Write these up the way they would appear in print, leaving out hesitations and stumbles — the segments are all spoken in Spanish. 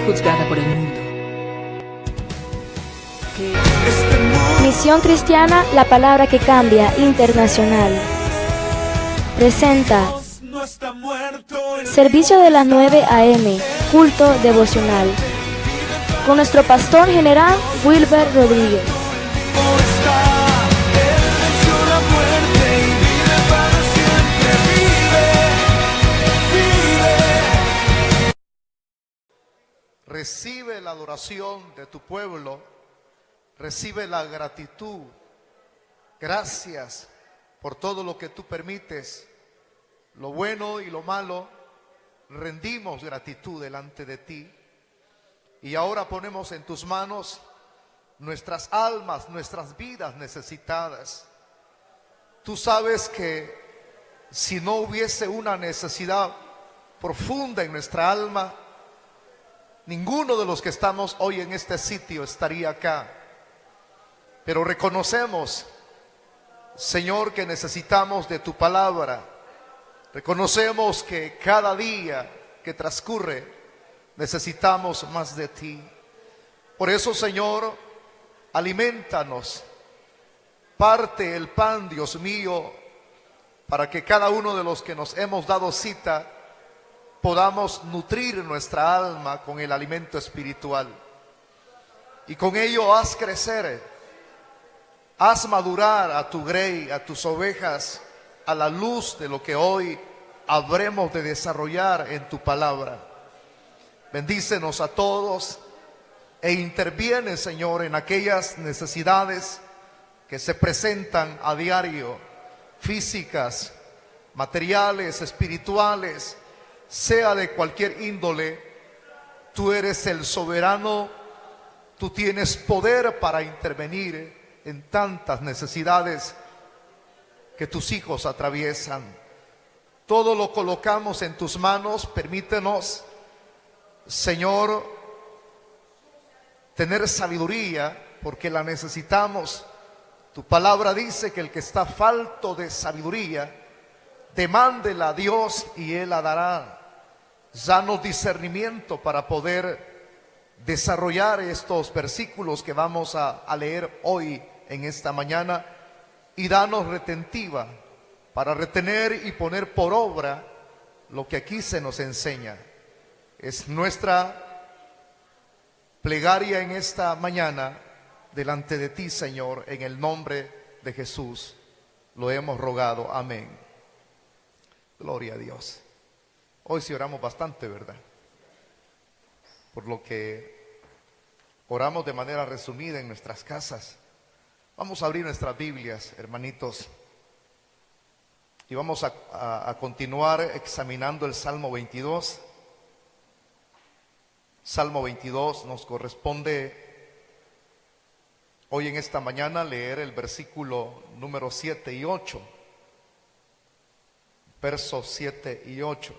juzgada por el mundo. Misión Cristiana, la palabra que cambia, internacional. Presenta servicio de las 9 a.m., culto devocional, con nuestro pastor general Wilber Rodríguez. Recibe la adoración de tu pueblo, recibe la gratitud. Gracias por todo lo que tú permites, lo bueno y lo malo. Rendimos gratitud delante de ti. Y ahora ponemos en tus manos nuestras almas, nuestras vidas necesitadas. Tú sabes que si no hubiese una necesidad profunda en nuestra alma, ninguno de los que estamos hoy en este sitio estaría acá. Pero reconocemos, Señor, que necesitamos de tu palabra. Reconocemos que cada día que transcurre necesitamos más de ti. Por eso, Señor, aliméntanos. Parte el pan, Dios mío, para que cada uno de los que nos hemos dado cita podamos nutrir nuestra alma con el alimento espiritual. Y con ello haz crecer, haz madurar a tu grey, a tus ovejas, a la luz de lo que hoy habremos de desarrollar en tu palabra. Bendícenos a todos e interviene, Señor, en aquellas necesidades que se presentan a diario, físicas, materiales, espirituales, sea de cualquier índole. Tú eres el soberano, tú tienes poder para intervenir en tantas necesidades que tus hijos atraviesan. Todo lo colocamos en tus manos. Permítenos, Señor, tener sabiduría, porque la necesitamos. Tu palabra dice que el que está falto de sabiduría, demándela a Dios y Él la dará. Danos discernimiento para poder desarrollar estos versículos que vamos a leer hoy en esta mañana, y danos retentiva para retener y poner por obra lo que aquí se nos enseña. Es nuestra plegaria en esta mañana delante de ti, Señor, en el nombre de Jesús lo hemos rogado, amén. Gloria a Dios. Hoy sí oramos bastante, ¿verdad? Por lo que oramos de manera resumida en nuestras casas. Vamos a abrir nuestras Biblias, hermanitos, y vamos a continuar examinando el Salmo 22. Salmo 22 nos corresponde hoy en esta mañana leer el versículo número 7 y 8. Versos 7 y 8.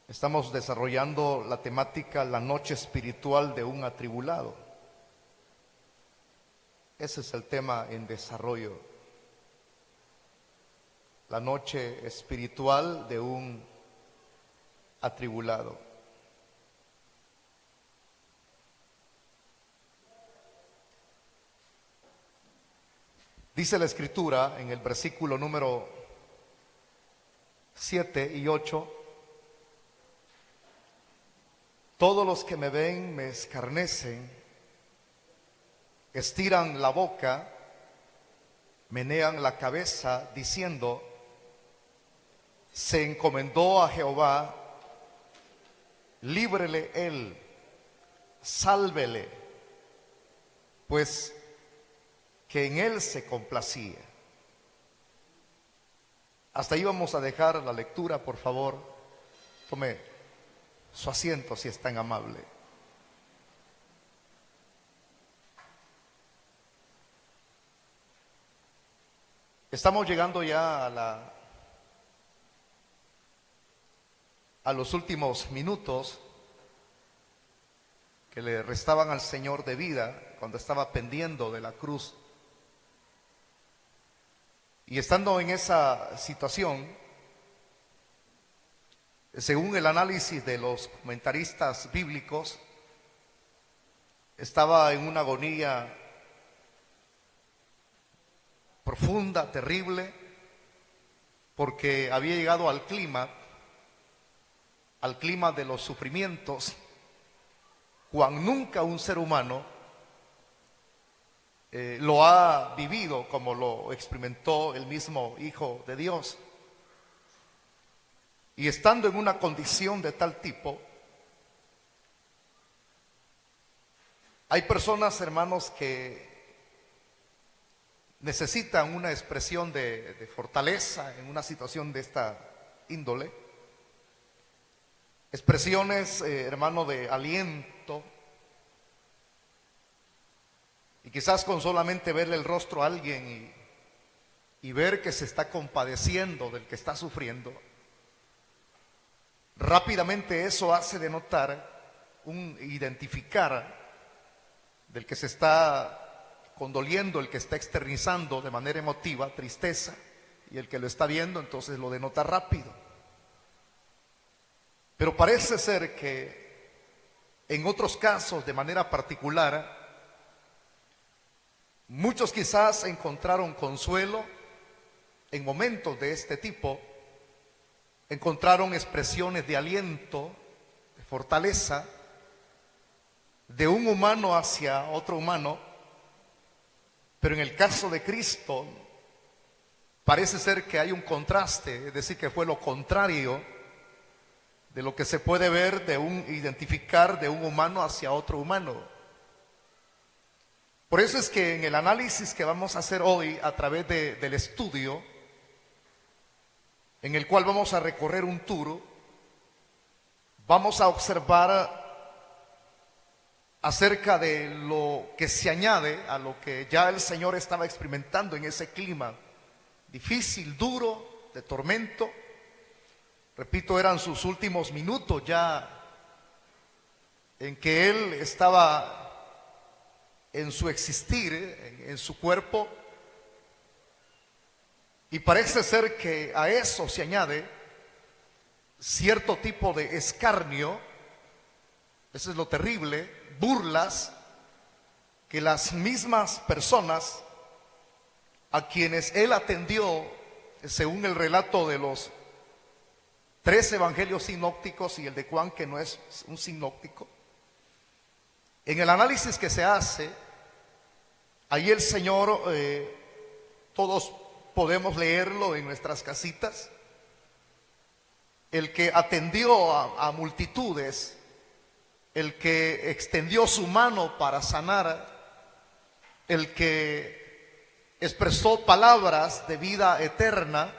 Estamos desarrollando la temática La noche espiritual de un atribulado. Ese es el tema en desarrollo. La noche espiritual de un atribulado. Dice la Escritura en el versículo número 7 y 8: todos los que me ven me escarnecen, estiran la boca, menean la cabeza, diciendo: se encomendó a Jehová, líbrele él, sálvele, pues que en él se complacía. Hasta ahí vamos a dejar la lectura, por favor. Tome su asiento si es tan amable. Estamos llegando ya a los últimos minutos que le restaban al Señor de vida cuando estaba pendiendo de la cruz. Y estando en esa situación, Según el análisis de los comentaristas bíblicos, estaba en una agonía profunda, terrible, porque había llegado al clima de los sufrimientos, cuando nunca un ser humano lo ha vivido como lo experimentó el mismo Hijo de Dios. Y estando en una condición de tal tipo, hay personas, hermanos, que necesitan una expresión de fortaleza en una situación de esta índole. Expresiones, hermano, de aliento. Y quizás con solamente verle el rostro a alguien y ver que se está compadeciendo del que está sufriendo, rápidamente eso hace denotar identificar del que se está condoliendo, el que está externizando de manera emotiva tristeza, y el que lo está viendo entonces lo denota rápido. Pero parece ser que en otros casos, de manera particular, muchos quizás encontraron consuelo en momentos de este tipo, encontraron expresiones de aliento, de fortaleza, de un humano hacia otro humano. Pero en el caso de Cristo, parece ser que hay un contraste, es decir, que fue lo contrario de lo que se puede ver identificar de un humano hacia otro humano. Por eso es que en el análisis que vamos a hacer hoy a través del estudio, en el cual vamos a recorrer un tour, vamos a observar acerca de lo que se añade a lo que ya el Señor estaba experimentando en ese clima difícil, duro, de tormento. Repito, eran sus últimos minutos ya en que Él estaba en su existir, en su cuerpo. Y parece ser que a eso se añade cierto tipo de escarnio, eso es lo terrible, burlas, que las mismas personas a quienes Él atendió, según el relato de los 3 evangelios sinópticos y el de Juan, que no es un sinóptico, en el análisis que se hace, ahí el Señor, todos podemos leerlo en nuestras casitas, el que atendió a multitudes, el que extendió su mano para sanar, el que expresó palabras de vida eterna,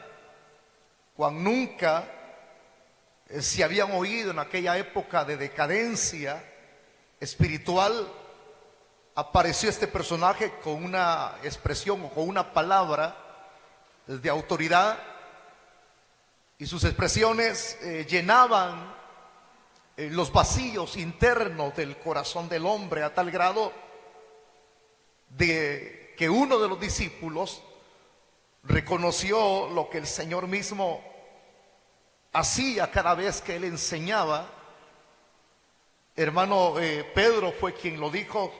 cuando nunca se habían oído en aquella época de decadencia espiritual, apareció este personaje con una expresión o con una palabra de autoridad, y sus expresiones llenaban los vacíos internos del corazón del hombre, a tal grado de que uno de los discípulos reconoció lo que el Señor mismo hacía cada vez que Él enseñaba. Hermano, Pedro fue quien lo dijo,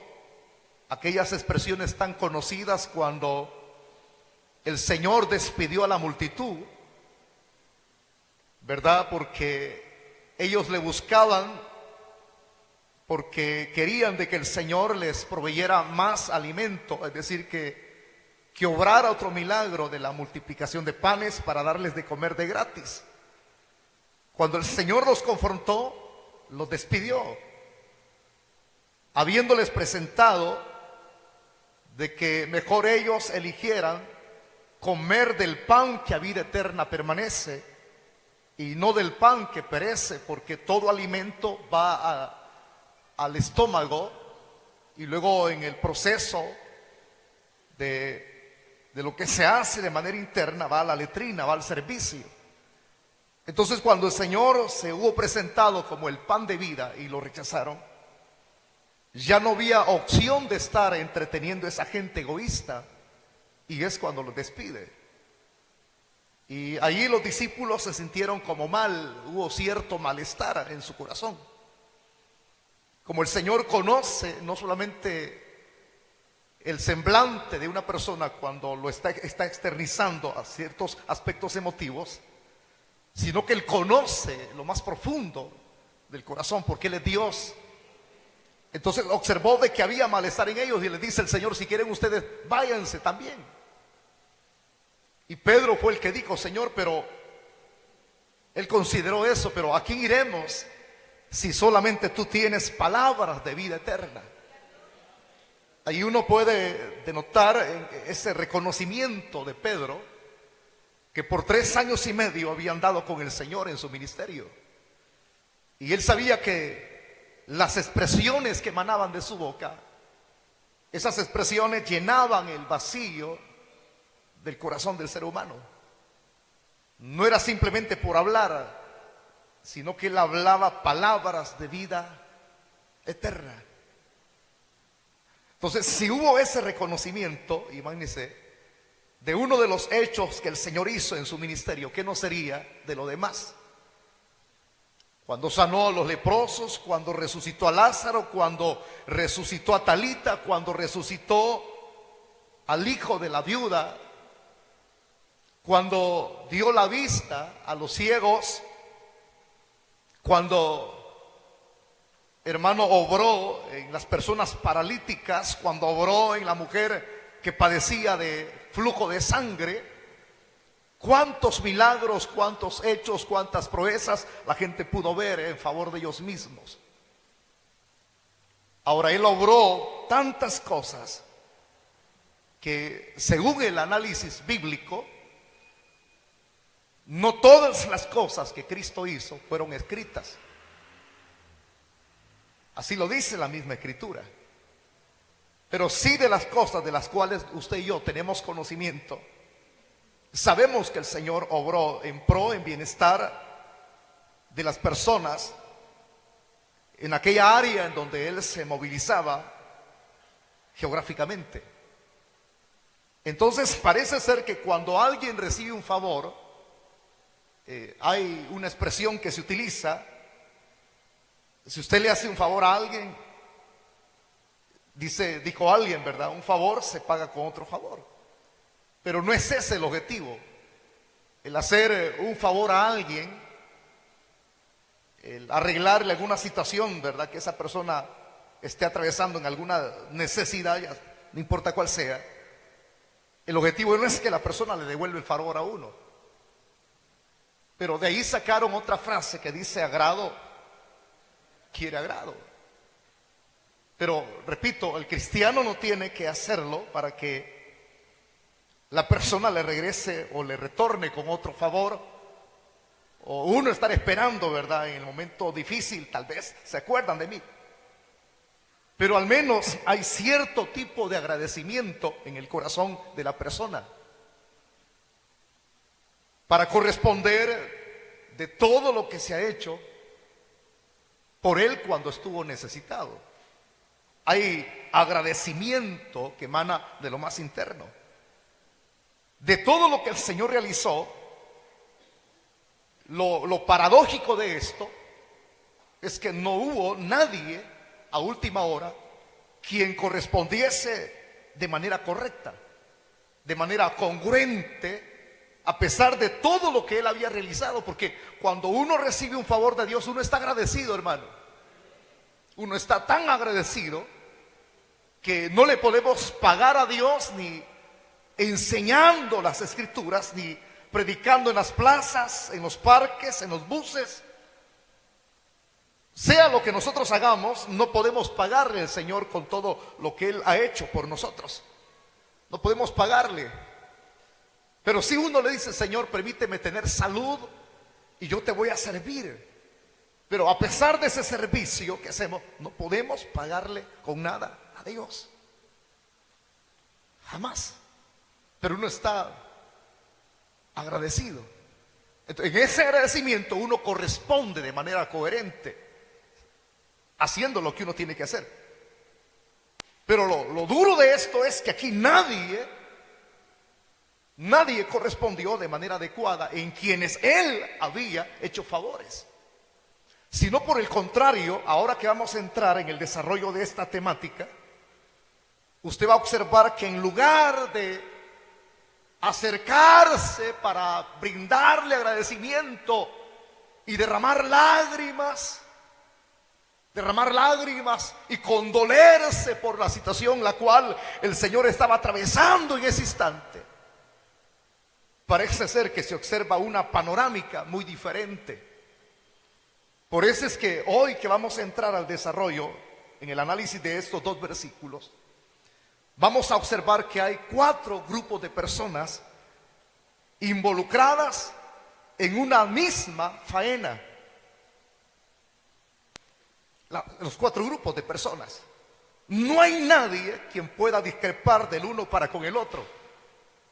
aquellas expresiones tan conocidas cuando el Señor despidió a la multitud, ¿verdad? Porque ellos le buscaban, porque querían de que el Señor les proveyera más alimento, es decir, que obrara otro milagro de la multiplicación de panes para darles de comer de gratis. Cuando el Señor los confrontó, los despidió, habiéndoles presentado de que mejor ellos eligieran comer del pan que a vida eterna permanece y no del pan que perece, porque todo alimento va al estómago y luego en el proceso de lo que se hace de manera interna va a la letrina, va al servicio. Entonces, cuando el Señor se hubo presentado como el pan de vida y lo rechazaron, ya no había opción de estar entreteniendo a esa gente egoísta, y es cuando los despide. Y ahí los discípulos se sintieron como mal, hubo cierto malestar en su corazón. Como el Señor conoce no solamente el semblante de una persona cuando lo está externizando a ciertos aspectos emotivos, sino que Él conoce lo más profundo del corazón, porque Él es Dios. Entonces observó de que había malestar en ellos y les dice el Señor: si quieren ustedes, váyanse también. Y Pedro fue el que dijo: Señor, pero él consideró eso, pero ¿a quién iremos si solamente tú tienes palabras de vida eterna? Ahí uno puede denotar ese reconocimiento de Pedro, que por 3 años y medio había andado con el Señor en su ministerio. Y él sabía que las expresiones que emanaban de su boca, esas expresiones llenaban el vacío del corazón del ser humano. No era simplemente por hablar, sino que él hablaba palabras de vida eterna. Entonces, si hubo ese reconocimiento, imagínense, de uno de los hechos que el Señor hizo en su ministerio, ¿qué no sería de lo demás? Cuando sanó a los leprosos, cuando resucitó a Lázaro, cuando resucitó a Talita, cuando resucitó al hijo de la viuda, cuando dio la vista a los ciegos, cuando, hermano, obró en las personas paralíticas, cuando obró en la mujer que padecía de flujo de sangre. Cuántos milagros, cuántos hechos, cuántas proezas la gente pudo ver en favor de ellos mismos. Ahora, él obró tantas cosas que, según el análisis bíblico, no todas las cosas que Cristo hizo fueron escritas. Así lo dice la misma Escritura. Pero sí de las cosas de las cuales usted y yo tenemos conocimiento, sabemos que el Señor obró en pro, en bienestar de las personas en aquella área en donde Él se movilizaba geográficamente. Entonces parece ser que cuando alguien recibe un favor, hay una expresión que se utiliza: si usted le hace un favor a alguien, dijo alguien, ¿verdad? Un favor se paga con otro favor. Pero no es ese el objetivo. El hacer un favor a alguien, el arreglarle alguna situación, ¿verdad?, que esa persona esté atravesando en alguna necesidad, ya, no importa cuál sea. El objetivo no es que la persona le devuelva el favor a uno. Pero de ahí sacaron otra frase que dice: agrado quiere agrado. Pero repito, el cristiano no tiene que hacerlo para que la persona le regrese o le retorne con otro favor, o uno estar esperando, ¿verdad?, en el momento difícil, tal vez se acuerdan de mí. Pero al menos hay cierto tipo de agradecimiento en el corazón de la persona para corresponder de todo lo que se ha hecho por él cuando estuvo necesitado. Hay agradecimiento que emana de lo más interno. De todo lo que el Señor realizó, lo paradójico de esto es que no hubo nadie a última hora quien correspondiese de manera correcta, de manera congruente, a pesar de todo lo que él había realizado. Porque cuando uno recibe un favor de Dios, uno está agradecido, hermano. Uno está tan agradecido que no le podemos pagar a Dios ni enseñando las Escrituras, ni predicando en las plazas, en los parques, en los buses. Sea lo que nosotros hagamos, no podemos pagarle al Señor con todo lo que Él ha hecho por nosotros. No podemos pagarle. Pero si uno le dice: Señor, permíteme tener salud y yo te voy a servir. Pero a pesar de ese servicio que hacemos, no podemos pagarle con nada a Dios. Jamás. Pero uno está agradecido. Entonces, en ese agradecimiento uno corresponde de manera coherente, haciendo lo que uno tiene que hacer. Pero lo duro de esto es que aquí nadie Nadie correspondió de manera adecuada en quienes él había hecho favores, sino por el contrario. Ahora que vamos a entrar en el desarrollo de esta temática, usted va a observar que en lugar de acercarse para brindarle agradecimiento y derramar lágrimas y condolerse por la situación la cual el Señor estaba atravesando en ese instante, parece ser que se observa una panorámica muy diferente. Por eso es que hoy que vamos a entrar al desarrollo, en el análisis de estos dos versículos, vamos a observar que hay 4 grupos de personas involucradas en una misma faena. Los 4 grupos de personas. No hay nadie quien pueda discrepar del uno para con el otro,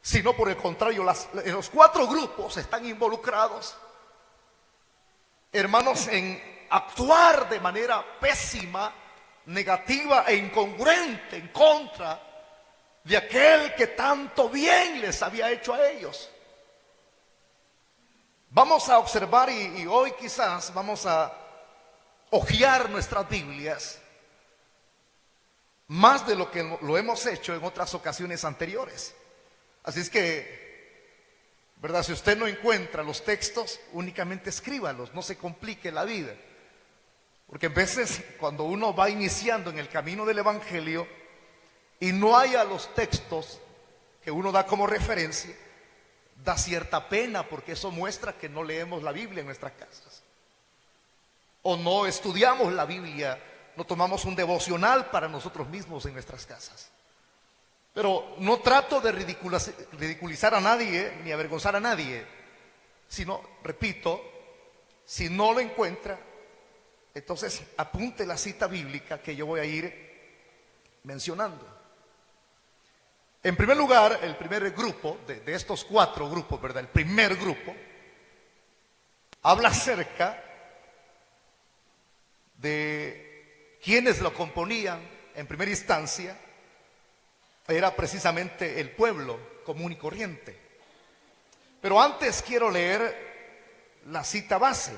sino por el contrario, los 4 grupos están involucrados, hermanos, en actuar de manera pésima, negativa e incongruente en contra de aquel que tanto bien les había hecho a ellos. Vamos a observar y hoy quizás vamos a hojear nuestras Biblias más de lo que lo hemos hecho en otras ocasiones anteriores. Así es que, ¿verdad? Si usted no encuentra los textos, únicamente escríbalos, no se complique la vida. Porque a veces cuando uno va iniciando en el camino del Evangelio y no haya los textos que uno da como referencia, da cierta pena, porque eso muestra que no leemos la Biblia en nuestras casas, o no estudiamos la Biblia, no tomamos un devocional para nosotros mismos en nuestras casas. Pero no trato de ridiculizar a nadie ni avergonzar a nadie, sino, repito, si no lo encuentra, entonces apunte la cita bíblica que yo voy a ir mencionando. En primer lugar, el primer grupo de estos 4 grupos, ¿verdad? El primer grupo habla acerca de quienes lo componían. En primera instancia era precisamente el pueblo común y corriente. Pero antes quiero leer la cita base.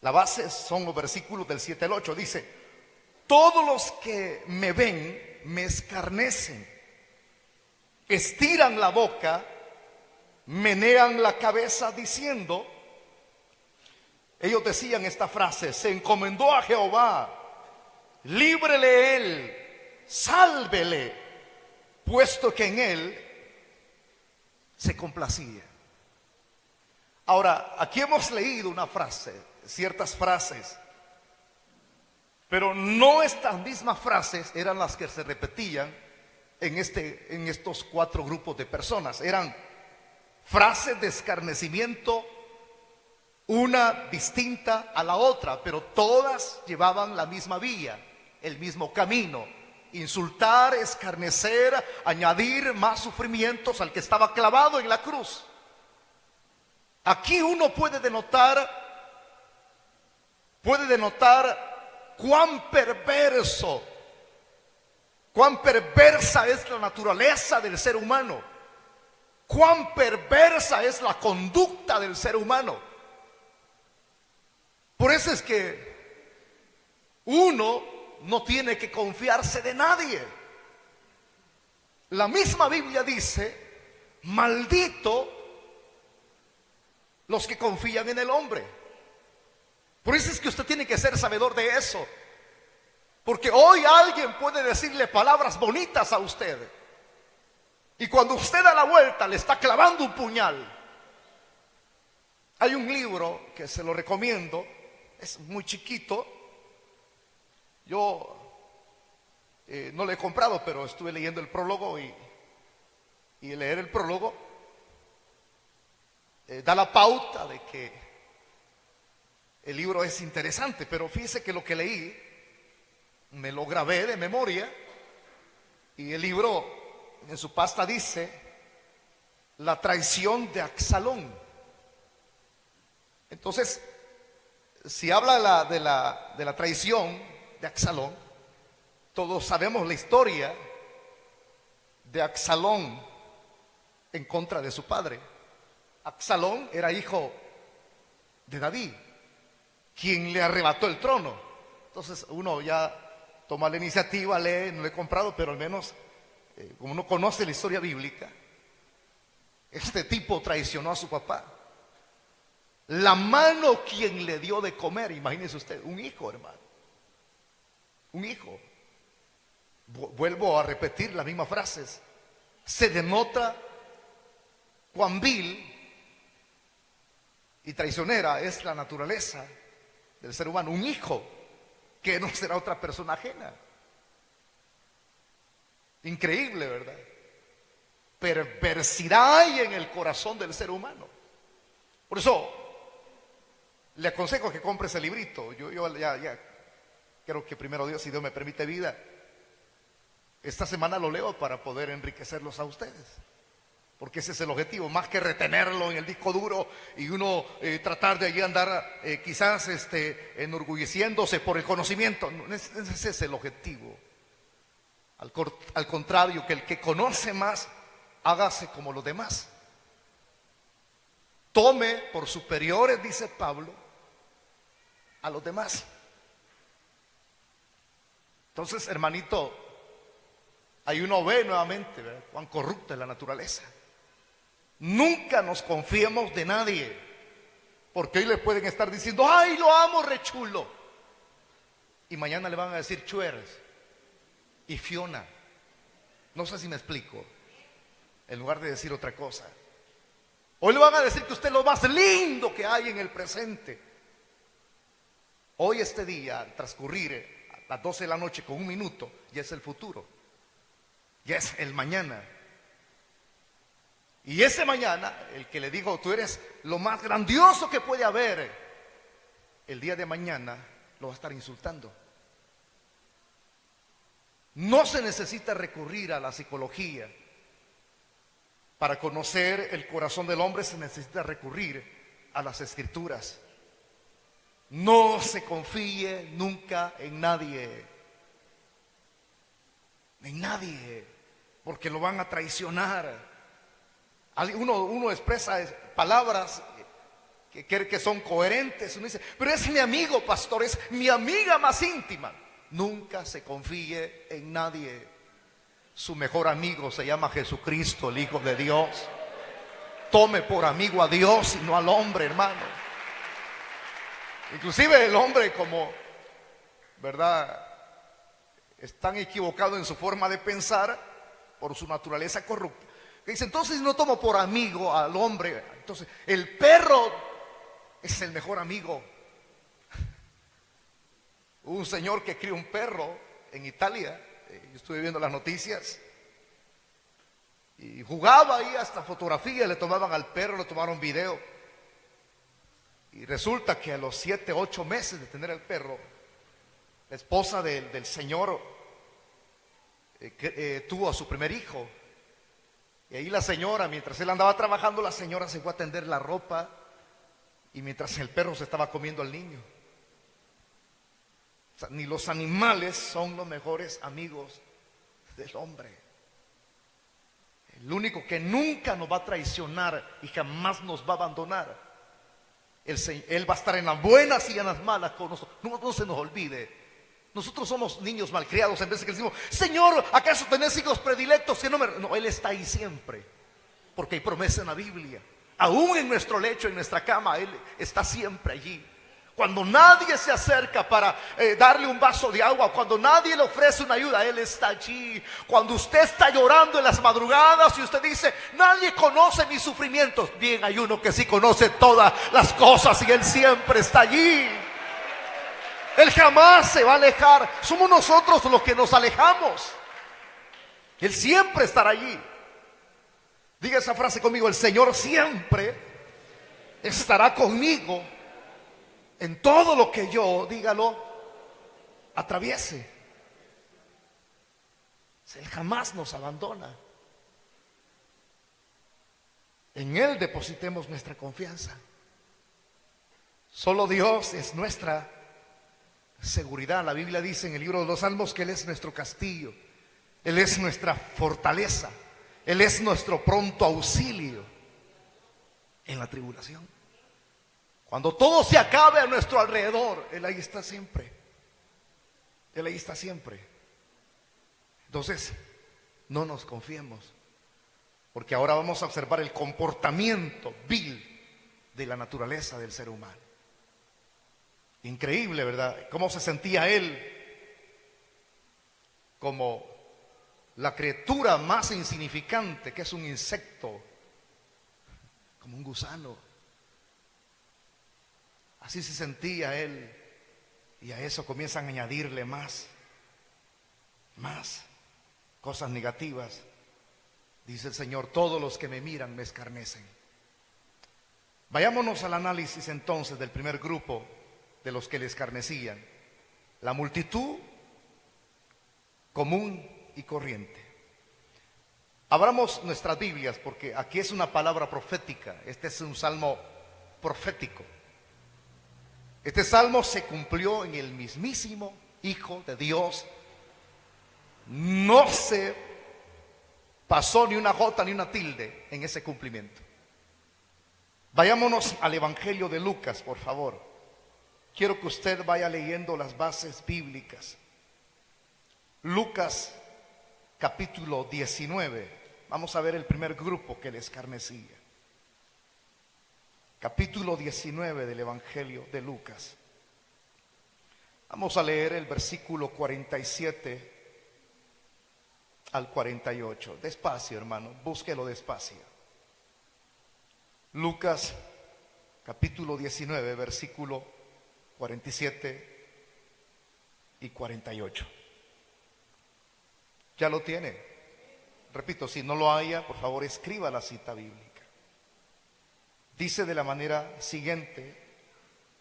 La base son los versículos del 7 al 8. Dice: todos los que me ven me escarnecen, estiran la boca, menean la cabeza diciendo. Ellos decían esta frase: se encomendó a Jehová, líbrele él, sálvele, puesto que en él se complacía. Ahora, aquí hemos leído una frase, ciertas frases, pero no estas mismas frases eran las que se repetían en estos 4 grupos de personas. Eran frases de escarnecimiento, una distinta a la otra, pero todas llevaban la misma vía, el mismo camino: insultar, escarnecer, añadir más sufrimientos al que estaba clavado en la cruz. Aquí uno puede denotar cuán perversa es la naturaleza del ser humano, cuán perversa es la conducta del ser humano. Por eso es que uno no tiene que confiarse de nadie. La misma Biblia dice: maldito los que confían en el hombre. Por eso es que usted tiene que ser sabedor de eso, porque hoy alguien puede decirle palabras bonitas a usted, y cuando usted da la vuelta le está clavando un puñal. Hay un libro que se lo recomiendo, es muy chiquito. Yo no lo he comprado, pero estuve leyendo el prólogo y leer el prólogo da la pauta de que el libro es interesante. Pero fíjese que lo que leí me lo grabé de memoria, y el libro en su pasta dice: la traición de Absalón. Entonces, si habla de la traición de Absalón, todos sabemos la historia de Absalón. en contra de su padre. Absalón era hijo de David, quien le arrebató el trono. Entonces uno ya toma la iniciativa, lee, no lo he comprado, pero al menos como uno conoce la historia bíblica, este tipo traicionó a su papá. La mano quien le dio de comer, imagínese usted, un hijo, hermano, un hijo. Vuelvo a repetir las mismas frases. Se denota cuán vil y traicionera es la naturaleza del ser humano. Un hijo que no será otra persona ajena. Increíble, ¿verdad? Perversidad hay en el corazón del ser humano. Por eso le aconsejo que compre ese librito. Yo ya creo que primero Dios, si Dios me permite vida, esta semana lo leo para poder enriquecerlos a ustedes. Porque ese es el objetivo, más que retenerlo en el disco duro y uno tratar de allí andar quizás enorgulleciéndose por el conocimiento. No, ese es el objetivo. Al contrario, que el que conoce más, hágase como los demás. Tome por superiores, dice Pablo, a los demás. Entonces, hermanito, ahí uno ve nuevamente, ¿verdad?, cuán corrupta es la naturaleza. Nunca nos confiemos de nadie, porque hoy le pueden estar diciendo, ay, lo amo, re chulo, y mañana le van a decir Chueres y Fiona. No sé si me explico, en lugar de decir otra cosa. Hoy le van a decir que usted es lo más lindo que hay en el presente. Hoy, este día, al transcurrir a las 12 de la noche con 1 minuto, ya es el futuro, ya es el mañana. Y ese mañana, el que le dijo, tú eres lo más grandioso que puede haber, el día de mañana lo va a estar insultando. No se necesita recurrir a la psicología. Para conocer el corazón del hombre se necesita recurrir a las escrituras. No se confíe nunca en nadie. En nadie, porque lo van a traicionar. Uno expresa palabras que son coherentes. Uno dice, pero es mi amigo, pastor, es mi amiga más íntima. Nunca se confíe en nadie. Su mejor amigo se llama Jesucristo, el Hijo de Dios. Tome por amigo a Dios y no al hombre, hermano. Inclusive el hombre, como, ¿verdad?, es tan equivocado en su forma de pensar por su naturaleza corrupta, que dice, entonces no tomo por amigo al hombre. Entonces el perro es el mejor amigo. Hubo un señor que crió un perro en Italia. Yo estuve viendo las noticias y jugaba ahí, hasta fotografía le tomaban al perro, le tomaron video. Y resulta que a los 7, 8 meses de tener el perro, la esposa del señor tuvo a su primer hijo. Y ahí la señora, mientras él andaba trabajando, la señora se fue a tender la ropa, y mientras el perro se estaba comiendo al niño. O sea, ni los animales son los mejores amigos del hombre. El único que nunca nos va a traicionar y jamás nos va a abandonar, Él va a estar en las buenas y en las malas con nosotros. No se nos olvide. Nosotros somos niños malcriados. En vez de que decimos, Señor, ¿acaso tenés hijos predilectos? Que no, Él está ahí siempre, porque hay promesa en la Biblia. Aún en nuestro lecho, en nuestra cama, Él está siempre allí. Cuando nadie se acerca para darle un vaso de agua, cuando nadie le ofrece una ayuda, Él está allí. Cuando usted está llorando en las madrugadas y usted dice, nadie conoce mis sufrimientos, bien, hay uno que sí conoce todas las cosas y Él siempre está allí. Él jamás se va a alejar. Somos nosotros los que nos alejamos. Él siempre estará allí. Diga esa frase conmigo: el Señor siempre estará conmigo en todo lo que yo, dígalo, atraviese. Él jamás nos abandona. En Él depositemos nuestra confianza. Solo Dios es nuestra seguridad. La Biblia dice en el libro de los Salmos que Él es nuestro castillo, Él es nuestra fortaleza, Él es nuestro pronto auxilio en la tribulación. Cuando todo se acabe a nuestro alrededor, Él ahí está siempre. Él ahí está siempre. Entonces, no nos confiemos, porque ahora vamos a observar el comportamiento vil de la naturaleza del ser humano. Increíble, ¿verdad? Cómo se sentía él como la criatura más insignificante, que es un insecto, como un gusano. Así se sentía él, y a eso comienzan a añadirle más cosas negativas. Dice el Señor: todos los que me miran me escarnecen. Vayámonos al análisis entonces del primer grupo de los que le escarnecían: la multitud común y corriente. Abramos nuestras Biblias, porque aquí es una palabra profética. Este es un salmo profético. Este salmo se cumplió en el mismísimo Hijo de Dios. No se pasó ni una jota ni una tilde en ese cumplimiento. Vayámonos al Evangelio de Lucas, por favor. Quiero que usted vaya leyendo las bases bíblicas. Lucas capítulo 19. Vamos a ver el primer grupo que le escarnecía. Capítulo 19 del Evangelio de Lucas. Vamos a leer el versículo 47 al 48. Despacio, hermano, búsquelo despacio. Lucas capítulo 19, versículo 47 y 48. ¿Ya lo tiene? Repito, si no lo haya, por favor escriba la cita bíblica. Dice de la manera siguiente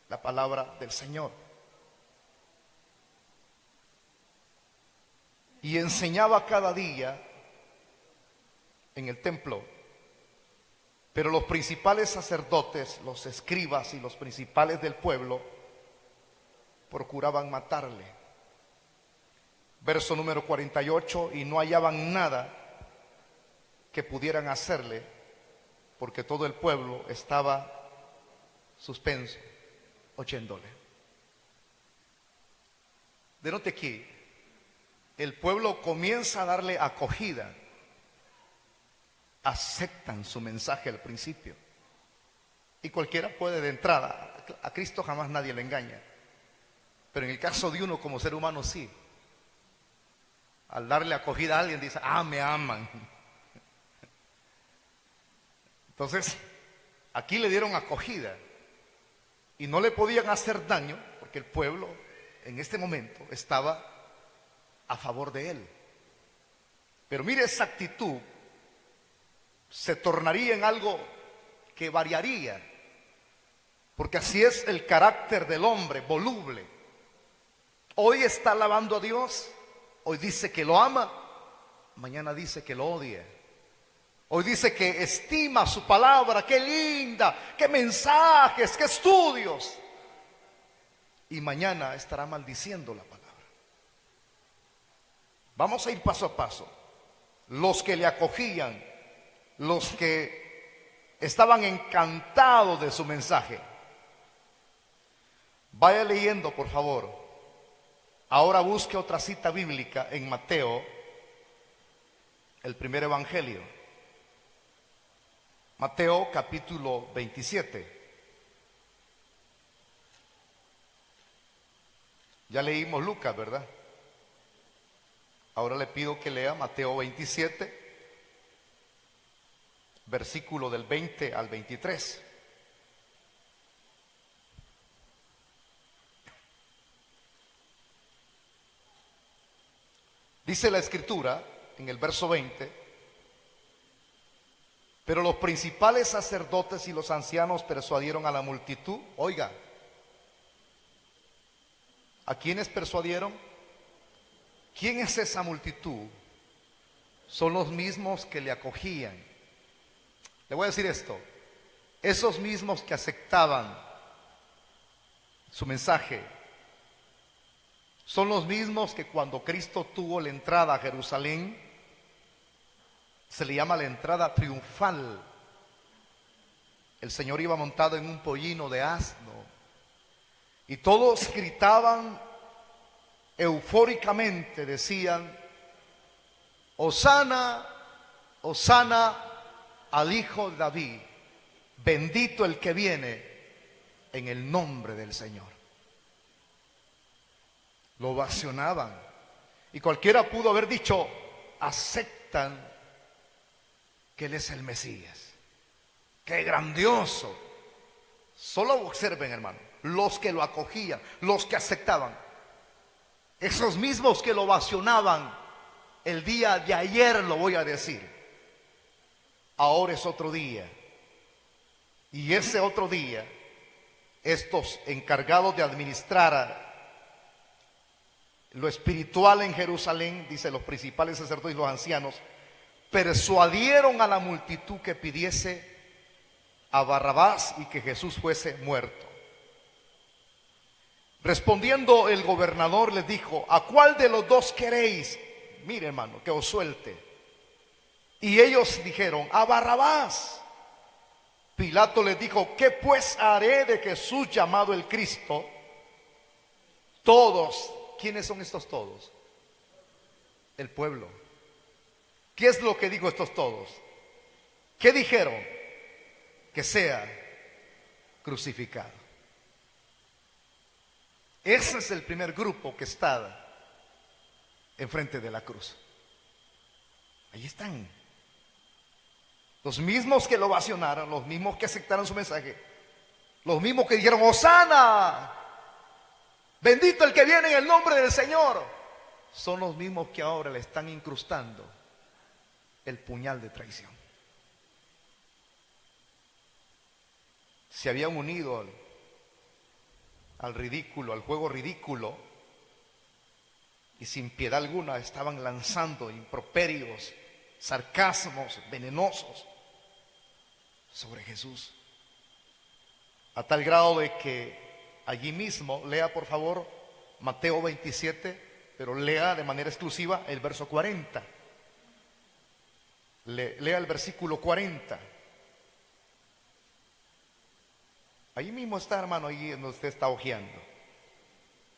la palabra del Señor: y enseñaba cada día en el templo, pero los principales sacerdotes, los escribas y los principales del pueblo procuraban matarle. Verso número 48: y no hallaban nada que pudieran hacerle, porque todo el pueblo estaba suspenso, oyéndole. Denote aquí, el pueblo comienza a darle acogida. Aceptan su mensaje al principio. Y cualquiera puede de entrada. A Cristo jamás nadie le engaña. Pero en el caso de uno como ser humano sí. Al darle acogida a alguien dice: ah, me aman. Entonces, aquí le dieron acogida. Y no le podían hacer daño porque el pueblo en este momento estaba a favor de él. Pero mire, esa actitud se tornaría en algo que variaría, porque así es el carácter del hombre, voluble. Hoy está alabando a Dios, hoy dice que lo ama, mañana dice que lo odia. Hoy dice que estima su palabra, qué linda, qué mensajes, qué estudios, y mañana estará maldiciendo la palabra. Vamos a ir paso a paso. Los que le acogían, los que estaban encantados de su mensaje. Vaya leyendo, por favor. Ahora busque otra cita bíblica en Mateo, el primer evangelio. Mateo capítulo 27. Ya leímos Lucas, ¿verdad? Ahora le pido que lea Mateo 27, versículo del 20 al 23. Dice la Escritura en el verso 20: pero los principales sacerdotes y los ancianos persuadieron a la multitud. Oiga, ¿a quiénes persuadieron? ¿Quién es esa multitud? Son los mismos que le acogían. Le voy a decir esto: esos mismos que aceptaban su mensaje son los mismos que cuando Cristo tuvo la entrada a Jerusalén Se le llama la entrada triunfal. El Señor iba montado en un pollino de asno y todos gritaban eufóricamente, decían: Hosana, Hosana al Hijo de David, bendito el que viene en el nombre del Señor. Lo ovacionaban y cualquiera pudo haber dicho: aceptan que Él es el Mesías. ¡Qué grandioso! Solo observen, hermano, los que lo acogían, los que aceptaban, esos mismos que lo ovacionaban el día de ayer, lo voy a decir, ahora es otro día. Y ese otro día, estos encargados de administrar lo espiritual en Jerusalén, dice, los principales sacerdotes y los ancianos, persuadieron a la multitud que pidiese a Barrabás y que Jesús fuese muerto. Respondiendo el gobernador les dijo: ¿a cuál de los dos queréis? Mire, hermano, que os suelte. Y ellos dijeron: a Barrabás. Pilato les dijo: ¿qué pues haré de Jesús llamado el Cristo? Todos, ¿quiénes son estos todos? El pueblo. ¿Qué es lo que dijo estos todos? ¿Qué dijeron? Que sea crucificado. Ese es el primer grupo que está enfrente de la cruz. Ahí están. Los mismos que lo ovacionaron, los mismos que aceptaron su mensaje, los mismos que dijeron: Hosana, bendito el que viene en el nombre del Señor, son los mismos que ahora le están incrustando el puñal de traición. Se habían unido al ridículo, al juego ridículo, y sin piedad alguna estaban lanzando improperios, sarcasmos venenosos sobre Jesús, a tal grado de que allí mismo, lea por favor Mateo 27, pero lea de manera exclusiva el verso 40. Lea el versículo 40. Ahí mismo está, hermano, ahí donde usted está hojeando.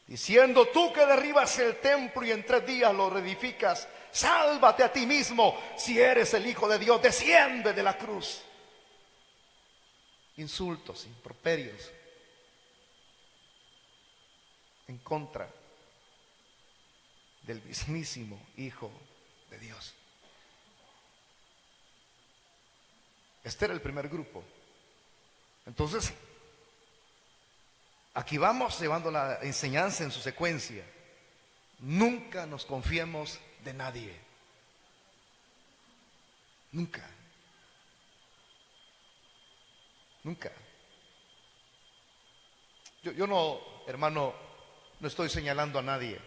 Diciendo: tú que derribas el templo y en 3 días lo reedificas, sálvate a ti mismo. Si eres el Hijo de Dios, desciende de la cruz. Insultos, improperios en contra del mismísimo Hijo de Dios. Este era el primer grupo. Entonces, aquí vamos llevando la enseñanza en su secuencia. Nunca nos confiemos de nadie. Nunca. Nunca. Yo no, hermano, no estoy señalando a nadie.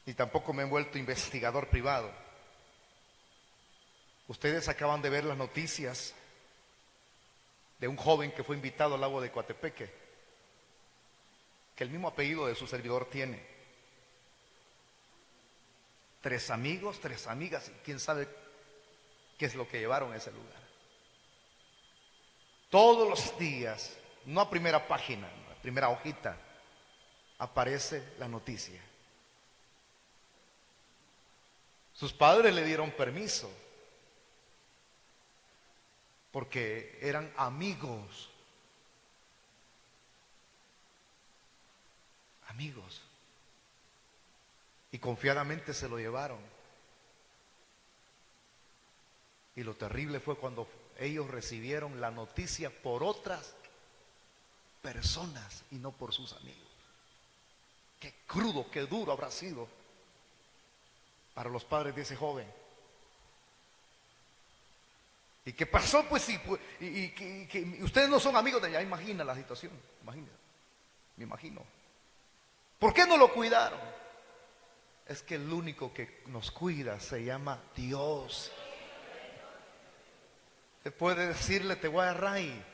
Ni tampoco me he vuelto investigador privado. Ustedes acaban de ver las noticias de un joven que fue invitado al lago de Coatepeque, que el mismo apellido de su servidor tiene. 3 amigos, 3 amigas, y quién sabe qué es lo que llevaron a ese lugar. Todos los días, no a primera página, a primera hojita, aparece la noticia. Sus padres le dieron permiso porque eran amigos. Amigos. Y confiadamente se lo llevaron. Y lo terrible fue cuando ellos recibieron la noticia por otras personas y no por sus amigos. Qué crudo, qué duro habrá sido para los padres de ese joven. ¿Y qué pasó? Pues sí, que ustedes no son amigos de ella. Imagina la situación, imagina, me imagino. ¿Por qué no lo cuidaron? Es que el único que nos cuida se llama Dios. Te puede decirle: te voy a dar ray,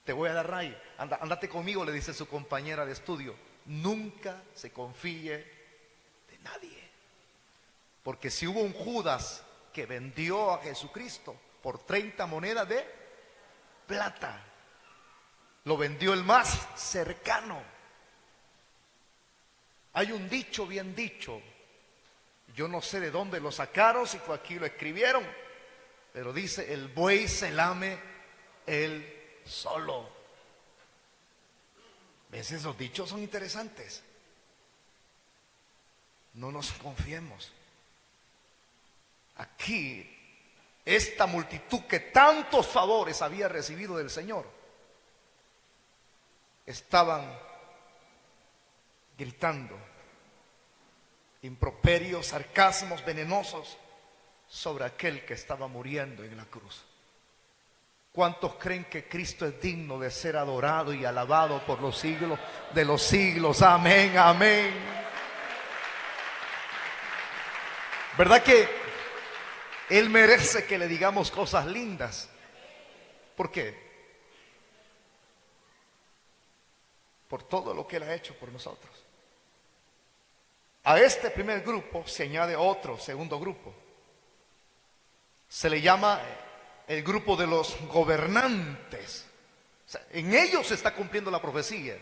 te voy a dar ray. Ándate conmigo, le dice su compañera de estudio. Nunca se confíe de nadie. Porque si hubo un Judas que vendió a Jesucristo por 30 monedas de plata, lo vendió el más cercano. Hay un dicho bien dicho, yo no sé de dónde lo sacaron, si fue aquí lo escribieron, pero dice: el buey se lame él solo. ¿Ves? Esos dichos son interesantes. No nos confiemos. Aquí, esta multitud que tantos favores había recibido del Señor, estaban gritando improperios, sarcasmos venenosos sobre aquel que estaba muriendo en la cruz. ¿Cuántos creen que Cristo es digno de ser adorado y alabado por los siglos de los siglos? Amén, amén. ¿Verdad que Él merece que le digamos cosas lindas? ¿Por qué? Por todo lo que Él ha hecho por nosotros. A este primer grupo se añade otro, segundo grupo. Se le llama el grupo de los gobernantes. O sea, en ellos se está cumpliendo la profecía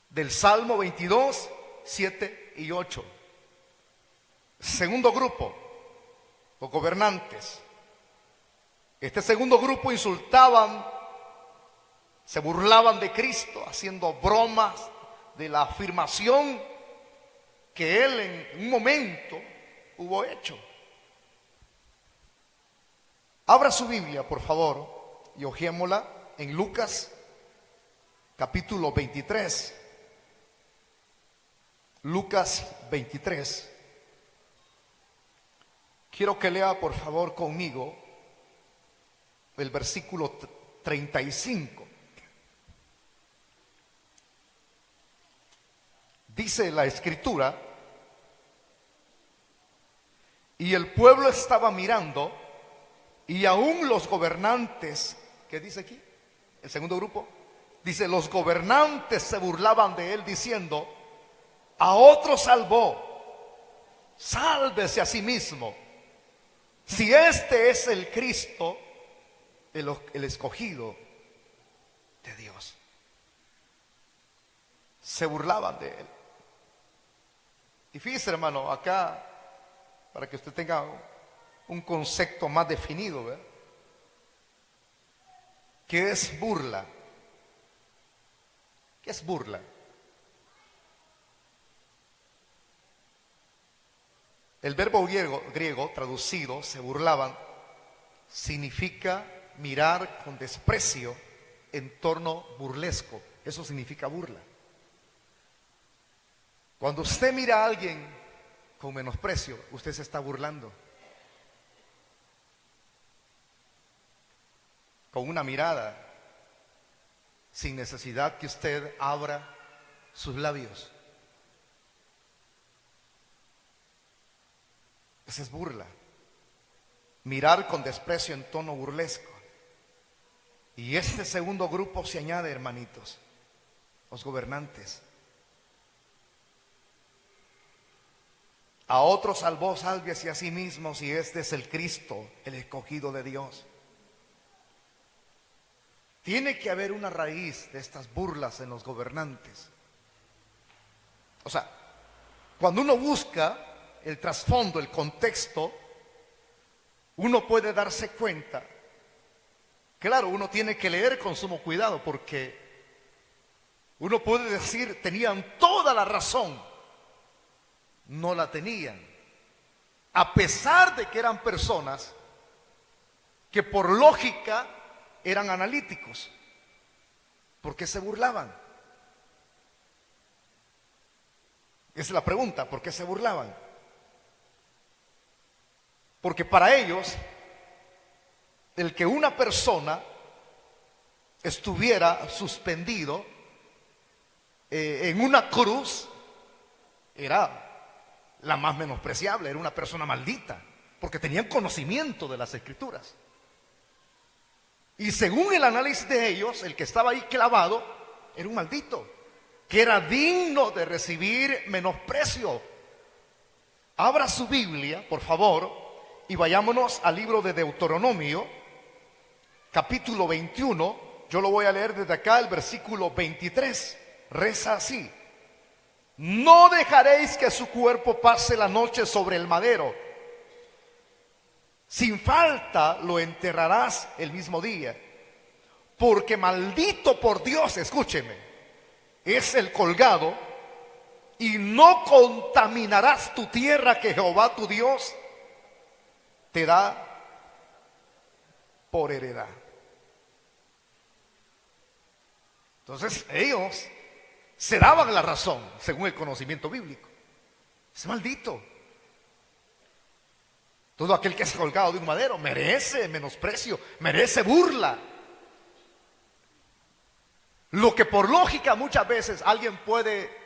del Salmo 22, 7 y 8. Segundo grupo, los gobernantes. Este segundo grupo insultaban, se burlaban de Cristo, haciendo bromas de la afirmación que Él en un momento hubo hecho. Abra su Biblia, por favor, y hojeémosla en Lucas capítulo 23. Lucas 23. Quiero que lea, por favor, conmigo el versículo 35. Dice la Escritura: y el pueblo estaba mirando, y aún los gobernantes, ¿qué dice aquí? El segundo grupo dice: los gobernantes se burlaban de él diciendo: a otro salvó, sálvese a sí mismo, si este es el Cristo, el escogido de Dios. Se burlaban de él. Y fíjese, hermano, acá, para que usted tenga un concepto más definido, ¿verdad? ¿Qué es burla? ¿Qué es burla? El verbo griego traducido, se burlaban, significa mirar con desprecio en tono burlesco. Eso significa burla. Cuando usted mira a alguien con menosprecio, usted se está burlando. Con una mirada, sin necesidad que usted abra sus labios. Esa es burla. Mirar con desprecio en tono burlesco. Y este segundo grupo se añade, hermanitos, los gobernantes. A otros salvó, sálvese a sí mismo, si este es el Cristo, el escogido de Dios. Tiene que haber una raíz de estas burlas en los gobernantes. O sea, cuando uno busca el trasfondo, el contexto, uno puede darse cuenta. Claro, uno tiene que leer con sumo cuidado, porque uno puede decir: tenían toda la razón. No la tenían, a pesar de que eran personas que por lógica eran analíticos. ¿Por qué se burlaban? Esa es la pregunta. ¿Por qué se burlaban? Porque para ellos, el que una persona estuviera suspendido en una cruz era la más menospreciable, era una persona maldita, porque tenían conocimiento de las Escrituras. Y según el análisis de ellos, el que estaba ahí clavado era un maldito, que era digno de recibir menosprecio. Abra su Biblia, por favor, y vayámonos al libro de Deuteronomio, capítulo 21. Yo lo voy a leer desde acá, el versículo 23. Reza así: no dejaréis que su cuerpo pase la noche sobre el madero. Sin falta lo enterrarás el mismo día. Porque maldito por Dios, escúcheme, es el colgado, y no contaminarás tu tierra que Jehová tu Dios te da por heredad. Entonces ellos se daban la razón según el conocimiento bíblico. Es maldito. Todo aquel que es colgado de un madero merece menosprecio, merece burla. Lo que por lógica muchas veces alguien puede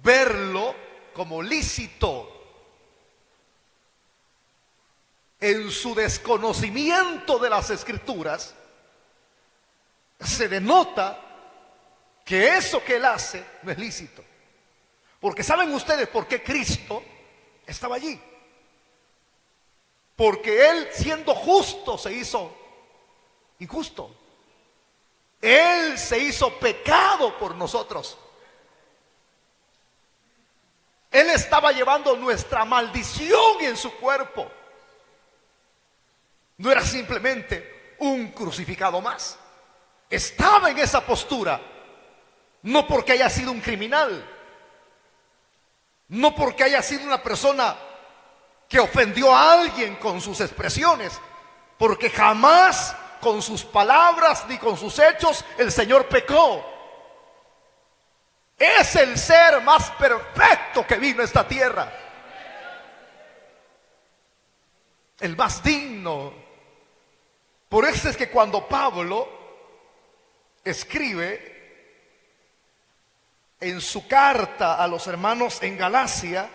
verlo como lícito, en su desconocimiento de las Escrituras se denota que eso que él hace no es lícito. Porque ¿saben ustedes por qué Cristo estaba allí? Porque él, siendo justo, se hizo injusto. Él se hizo pecado por nosotros. Él estaba llevando nuestra maldición en su cuerpo. No era simplemente un crucificado más. Estaba en esa postura, no porque haya sido un criminal, no porque haya sido una persona que ofendió a alguien con sus expresiones, porque jamás con sus palabras ni con sus hechos el Señor pecó. Es el ser más perfecto que vino a esta tierra, el más digno. Por eso es que cuando Pablo escribe en su carta a los hermanos en Galacia,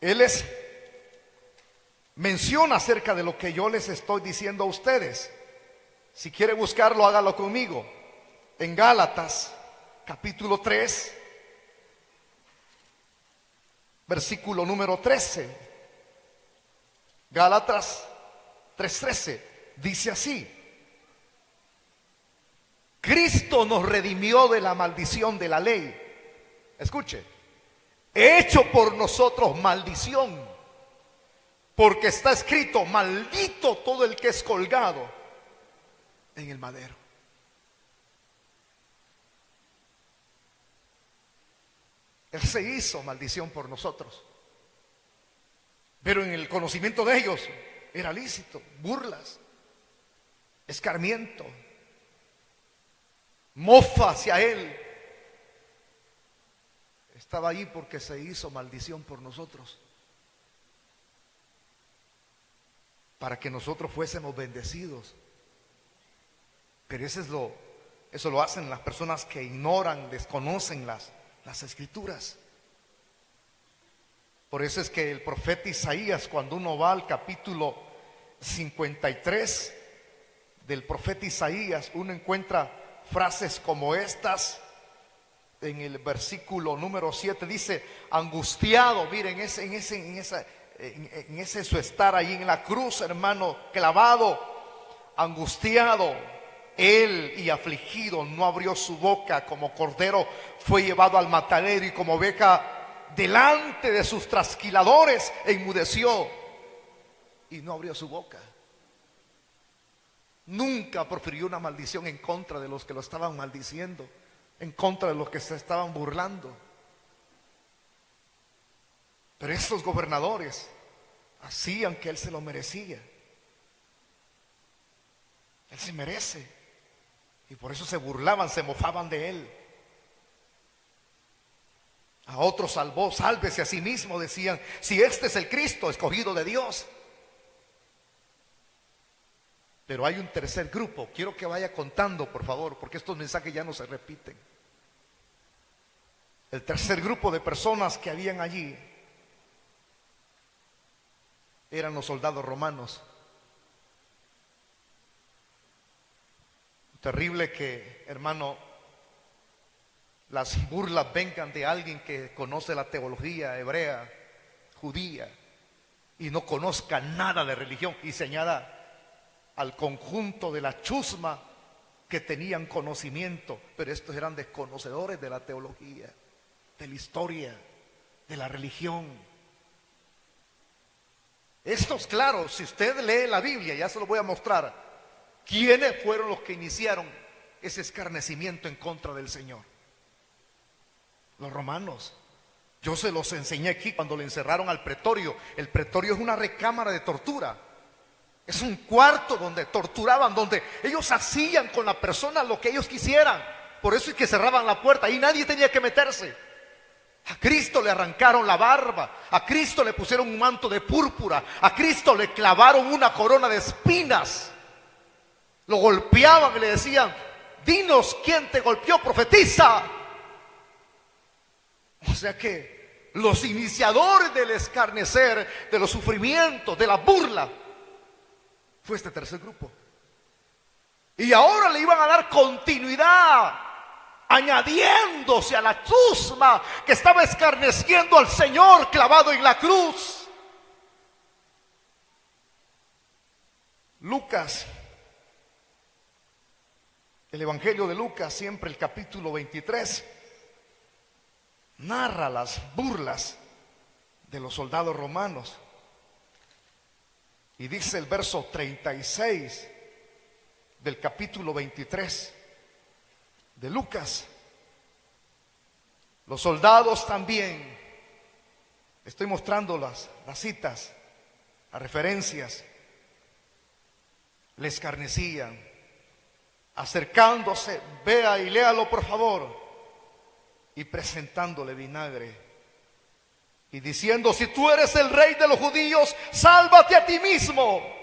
él menciona acerca de lo que yo les estoy diciendo a ustedes. Si quiere buscarlo, hágalo conmigo. En Gálatas, capítulo 3, versículo número 13. Gálatas 3:13 dice así: Cristo nos redimió de la maldición de la ley. Escuche, hecho por nosotros maldición, porque está escrito: maldito todo el que es colgado en el madero. Él se hizo maldición por nosotros, pero en el conocimiento de ellos era lícito, burlas, escarmiento, mofa hacia él. Estaba allí porque se hizo maldición por nosotros, para que nosotros fuésemos bendecidos. Pero eso lo hacen las personas que ignoran, desconocen las Escrituras. Por eso es que el profeta Isaías, cuando uno va al capítulo 53 del profeta Isaías, uno encuentra frases como estas. En el versículo número 7 dice: angustiado, miren, en ese su estar ahí en la cruz, hermano, clavado, angustiado él y afligido, no abrió su boca, como cordero fue llevado al matadero, y como oveja delante de sus trasquiladores enmudeció y no abrió su boca. Nunca profirió una maldición en contra de los que lo estaban maldiciendo, en contra de los que se estaban burlando. Pero estos gobernadores hacían que él se lo merecía. Él se merece, y por eso se burlaban, se mofaban de él. A otros salvó, sálvese a sí mismo, decían, si este es el Cristo escogido de Dios. Pero hay un tercer grupo, quiero que vaya contando, por favor, porque estos mensajes ya no se repiten. El tercer grupo de personas que habían allí eran los soldados romanos. Terrible que, hermano, las burlas vengan de alguien que conoce la teología hebrea, judía y no conozca nada de religión, y se añada al conjunto de la chusma que tenían conocimiento, pero estos eran desconocedores de la teología, de la historia, de la religión. Estos, claro, si usted lee la Biblia, ya se lo voy a mostrar, ¿quiénes fueron los que iniciaron ese escarnecimiento en contra del Señor? Los romanos. Yo se los enseñé aquí cuando le encerraron al pretorio. El pretorio es una recámara de tortura. Es un cuarto donde torturaban, donde ellos hacían con la persona lo que ellos quisieran. Por eso es que cerraban la puerta y nadie tenía que meterse. A Cristo le arrancaron la barba, a Cristo le pusieron un manto de púrpura, a Cristo le clavaron una corona de espinas. Lo golpeaban y le decían: dinos quién te golpeó, profetiza. O sea que los iniciadores del escarnecer, de los sufrimientos, de la burla, fue este tercer grupo. Y ahora le iban a dar continuidad, añadiéndose a la chusma que estaba escarneciendo al Señor clavado en la cruz. Lucas, el Evangelio de Lucas, siempre el capítulo 23, narra las burlas de los soldados romanos. Y dice el verso 36 del capítulo 23 de Lucas: los soldados también, estoy mostrando las citas, las referencias, le escarnecían, acercándose, vea y léalo por favor, y presentándole vinagre y diciendo: si tú eres el rey de los judíos, sálvate a ti mismo.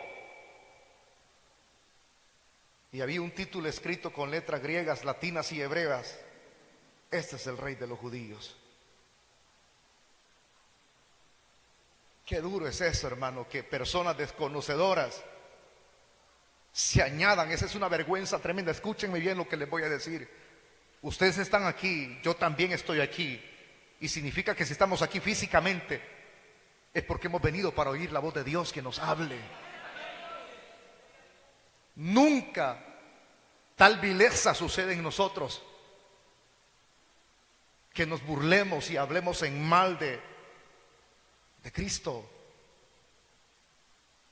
Y había un título escrito con letras griegas, latinas y hebreas: este es el rey de los judíos. Qué duro es eso, hermano, que personas desconocedoras se añadan. Esa es una vergüenza tremenda. Escúchenme bien lo que les voy a decir. Ustedes están aquí, yo también estoy aquí, y significa que si estamos aquí físicamente es porque hemos venido para oír la voz de Dios que nos hable. Nunca tal vileza sucede en nosotros, que nos burlemos y hablemos en mal de Cristo,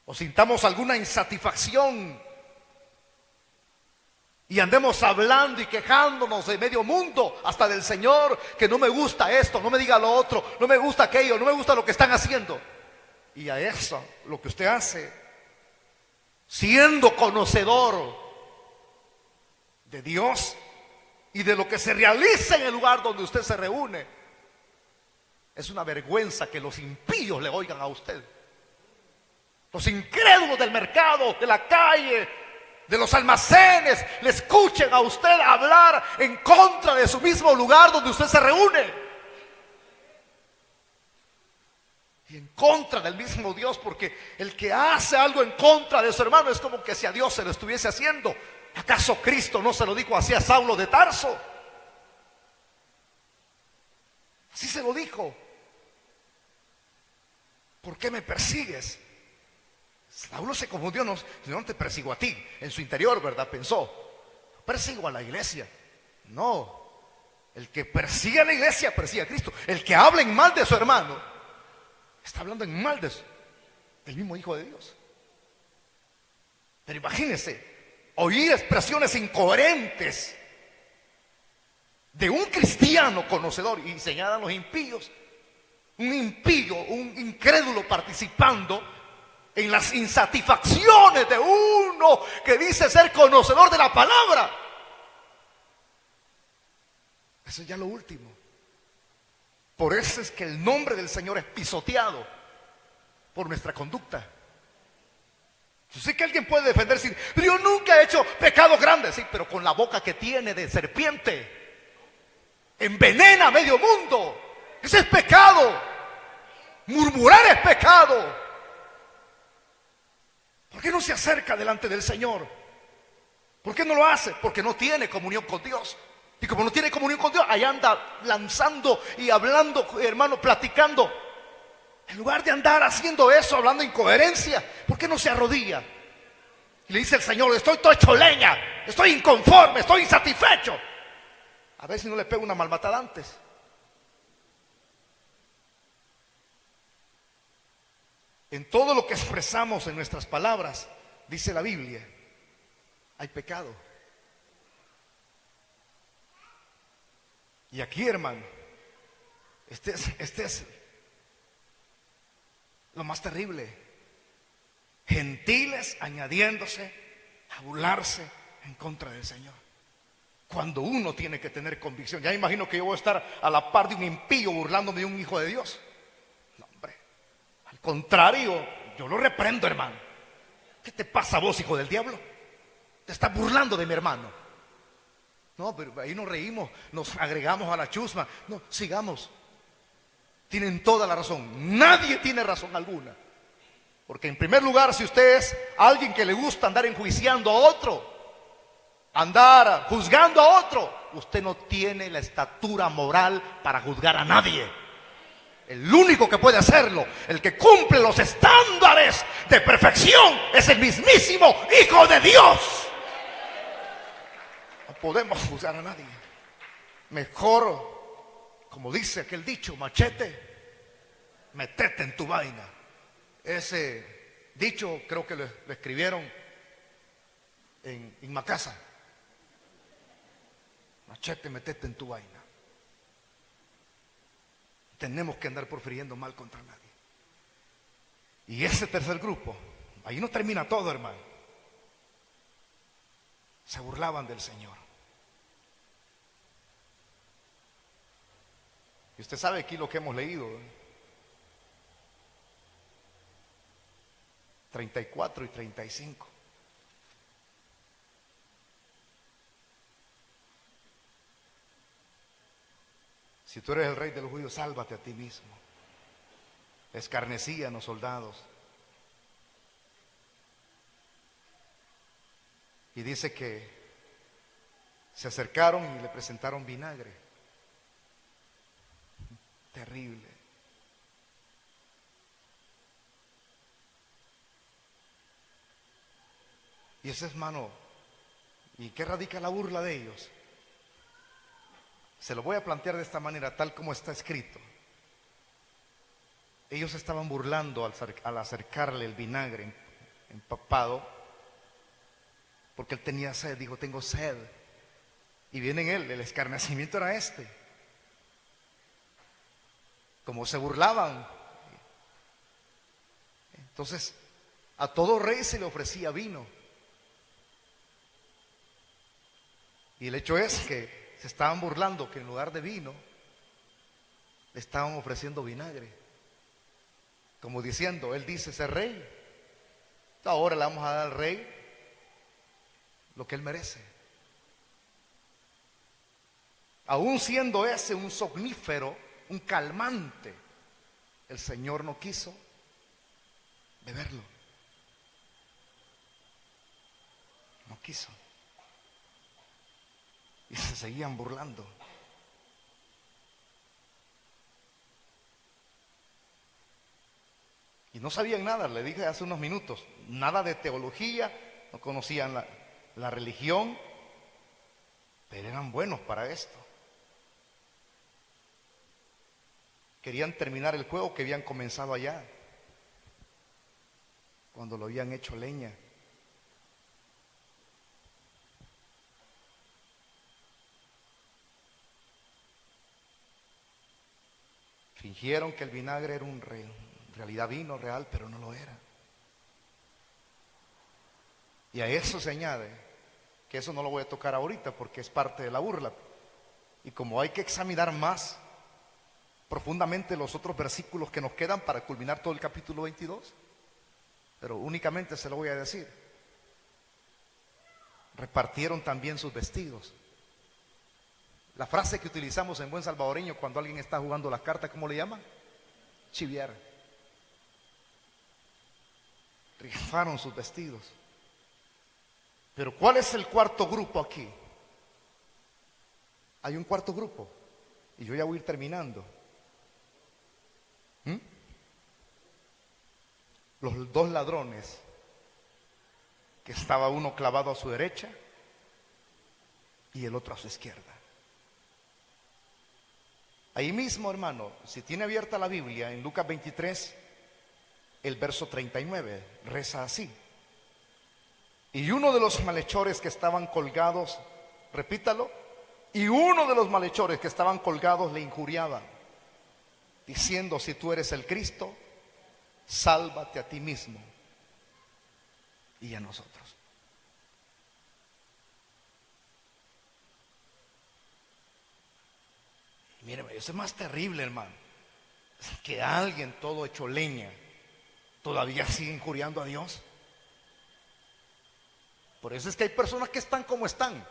o sintamos alguna insatisfacción y andemos hablando y quejándonos de medio mundo, hasta del Señor, que no me gusta esto, no me diga lo otro, no me gusta aquello, no me gusta lo que están haciendo. Y a eso, lo que usted hace, siendo conocedor de Dios y de lo que se realiza en el lugar donde usted se reúne, es una vergüenza que los impíos le oigan a usted. Los incrédulos del mercado, de la calle, de los almacenes, le escuchen a usted hablar en contra de su mismo lugar donde usted se reúne, y en contra del mismo Dios, porque el que hace algo en contra de su hermano es como que si a Dios se lo estuviese haciendo. ¿Acaso Cristo no se lo dijo así a Saulo de Tarso? Así se lo dijo: ¿por qué me persigues? Saulo se confundió: no, no te persigo a ti. En su interior, ¿verdad? Pensó: persigo a la iglesia. No, el que persigue a la iglesia persigue a Cristo. El que habla en mal de su hermano está hablando en mal del mismo Hijo de Dios. Pero imagínense oír expresiones incoherentes de un cristiano conocedor, y señalan los impíos, un impío, un incrédulo participando en las insatisfacciones de uno que dice ser conocedor de la palabra. Eso es ya lo último. Por eso es que el nombre del Señor es pisoteado por nuestra conducta. Yo sé que alguien puede defenderse: pero yo nunca he hecho pecados grandes. Sí, pero con la boca que tiene de serpiente envenena a medio mundo. Ese es pecado. Murmurar es pecado. ¿Por qué no se acerca delante del Señor? ¿Por qué no lo hace? Porque no tiene comunión con Dios. Y como no tiene comunión con Dios, ahí anda lanzando y hablando, hermano, platicando En lugar de andar haciendo eso, hablando incoherencia, ¿por qué no se arrodilla? Y le dice al Señor, estoy todo hecho leña, estoy inconforme, estoy insatisfecho. A ver si no le pego una malmatada antes. En todo lo que expresamos en nuestras palabras, dice la Biblia, hay pecado. Y aquí, hermano, este es lo más terrible. Gentiles añadiéndose a burlarse en contra del Señor. Cuando uno tiene que tener convicción. Ya imagino que yo voy a estar a la par de un impío burlándome de un hijo de Dios. No, hombre. Al contrario, yo lo reprendo, hermano. ¿Qué te pasa a vos, hijo del diablo? Te estás burlando de mi hermano. No, pero ahí nos reímos, nos agregamos a la chusma. No, sigamos. Tienen toda la razón. Nadie tiene razón alguna. Porque en primer lugar, si usted es alguien que le gusta andar enjuiciando a otro, andar juzgando a otro, usted no tiene la estatura moral para juzgar a nadie. El único que puede hacerlo, el que cumple los estándares de perfección, es el mismísimo Hijo de Dios. No podemos juzgar a nadie. Mejor, como dice aquel dicho, machete, metete en tu vaina. Ese dicho creo que lo escribieron en Macasa. Machete, metete en tu vaina. Tenemos que andar profiriendo mal contra nadie. Y ese tercer grupo, ahí no termina todo, hermano. Se burlaban del Señor. Y usted sabe aquí lo que hemos leído, 34 y 35. Si tú eres el rey de los judíos, sálvate a ti mismo. Escarnecían los soldados. Y dice que se acercaron y le presentaron vinagre. Terrible. Y ese es, hermano, ¿y qué radica la burla de ellos? Se lo voy a plantear de esta manera, tal como está escrito. Ellos estaban burlando al acercarle el vinagre empapado, porque él tenía sed. Dijo, tengo sed. Y viene en él, el escarnecimiento era este. Como se burlaban. Entonces, a todo rey se le ofrecía vino. Y el hecho es que se estaban burlando que en lugar de vino le estaban ofreciendo vinagre, como diciendo, él dice ser rey, ahora le vamos a dar al rey lo que él merece. Aún siendo ese un somnífero, un calmante, el Señor no quiso beberlo. No quiso. Y se seguían burlando. Y no sabían nada, le dije hace unos minutos, nada de teología, no conocían la religión, pero eran buenos para esto. Querían terminar el juego que habían comenzado allá, cuando lo habían hecho leña. Fingieron que el vinagre era en realidad vino real, pero no lo era. Y a eso se añade, que eso no lo voy a tocar ahorita porque es parte de la burla. Y como hay que examinar más profundamente los otros versículos que nos quedan para culminar todo el capítulo 22, pero únicamente se lo voy a decir. Repartieron también sus vestidos. La frase que utilizamos en buen salvadoreño cuando alguien está jugando las cartas, ¿cómo le llaman? Chiviar. Rifaron sus vestidos. Pero ¿cuál es el cuarto grupo aquí? Hay un cuarto grupo y yo ya voy a ir terminando. los dos ladrones, que estaba uno clavado a su derecha y el otro a su izquierda. Ahí mismo, hermano, si tiene abierta la Biblia, en Lucas 23, el verso 39, reza así: y uno de los malhechores que estaban colgados, repítalo, y uno de los malhechores que estaban colgados le injuriaba, diciendo: si tú eres el Cristo, sálvate a ti mismo y a nosotros. Míreme, eso es más terrible, hermano, que alguien todo hecho leña todavía sigue injuriando a Dios. Por eso es que hay personas que están como están.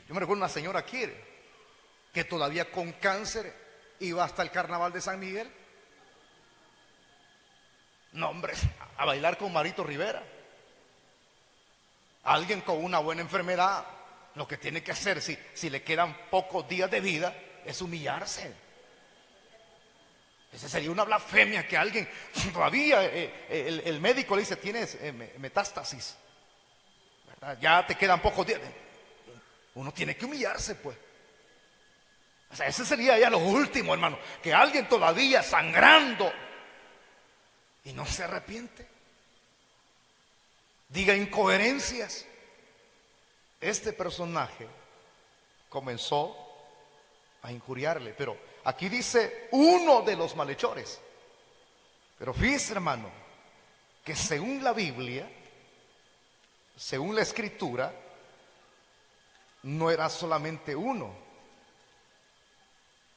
Yo me recuerdo una señora aquí que todavía con cáncer iba hasta el carnaval de San Miguel. No, hombre, a bailar con Marito Rivera. Alguien con una buena enfermedad, lo que tiene que hacer, si le quedan pocos días de vida, es humillarse. Esa sería una blasfemia, que alguien todavía, el médico le dice: tienes metástasis, ¿verdad? Ya te quedan pocos días. Uno tiene que humillarse, pues. O sea, ese sería ya lo último, hermano, que alguien todavía sangrando y no se arrepiente, diga incoherencias. Este personaje comenzó a injuriarle, pero aquí dice uno de los malhechores. Pero fíjese, hermano, que según la Biblia, según la Escritura, no era solamente uno.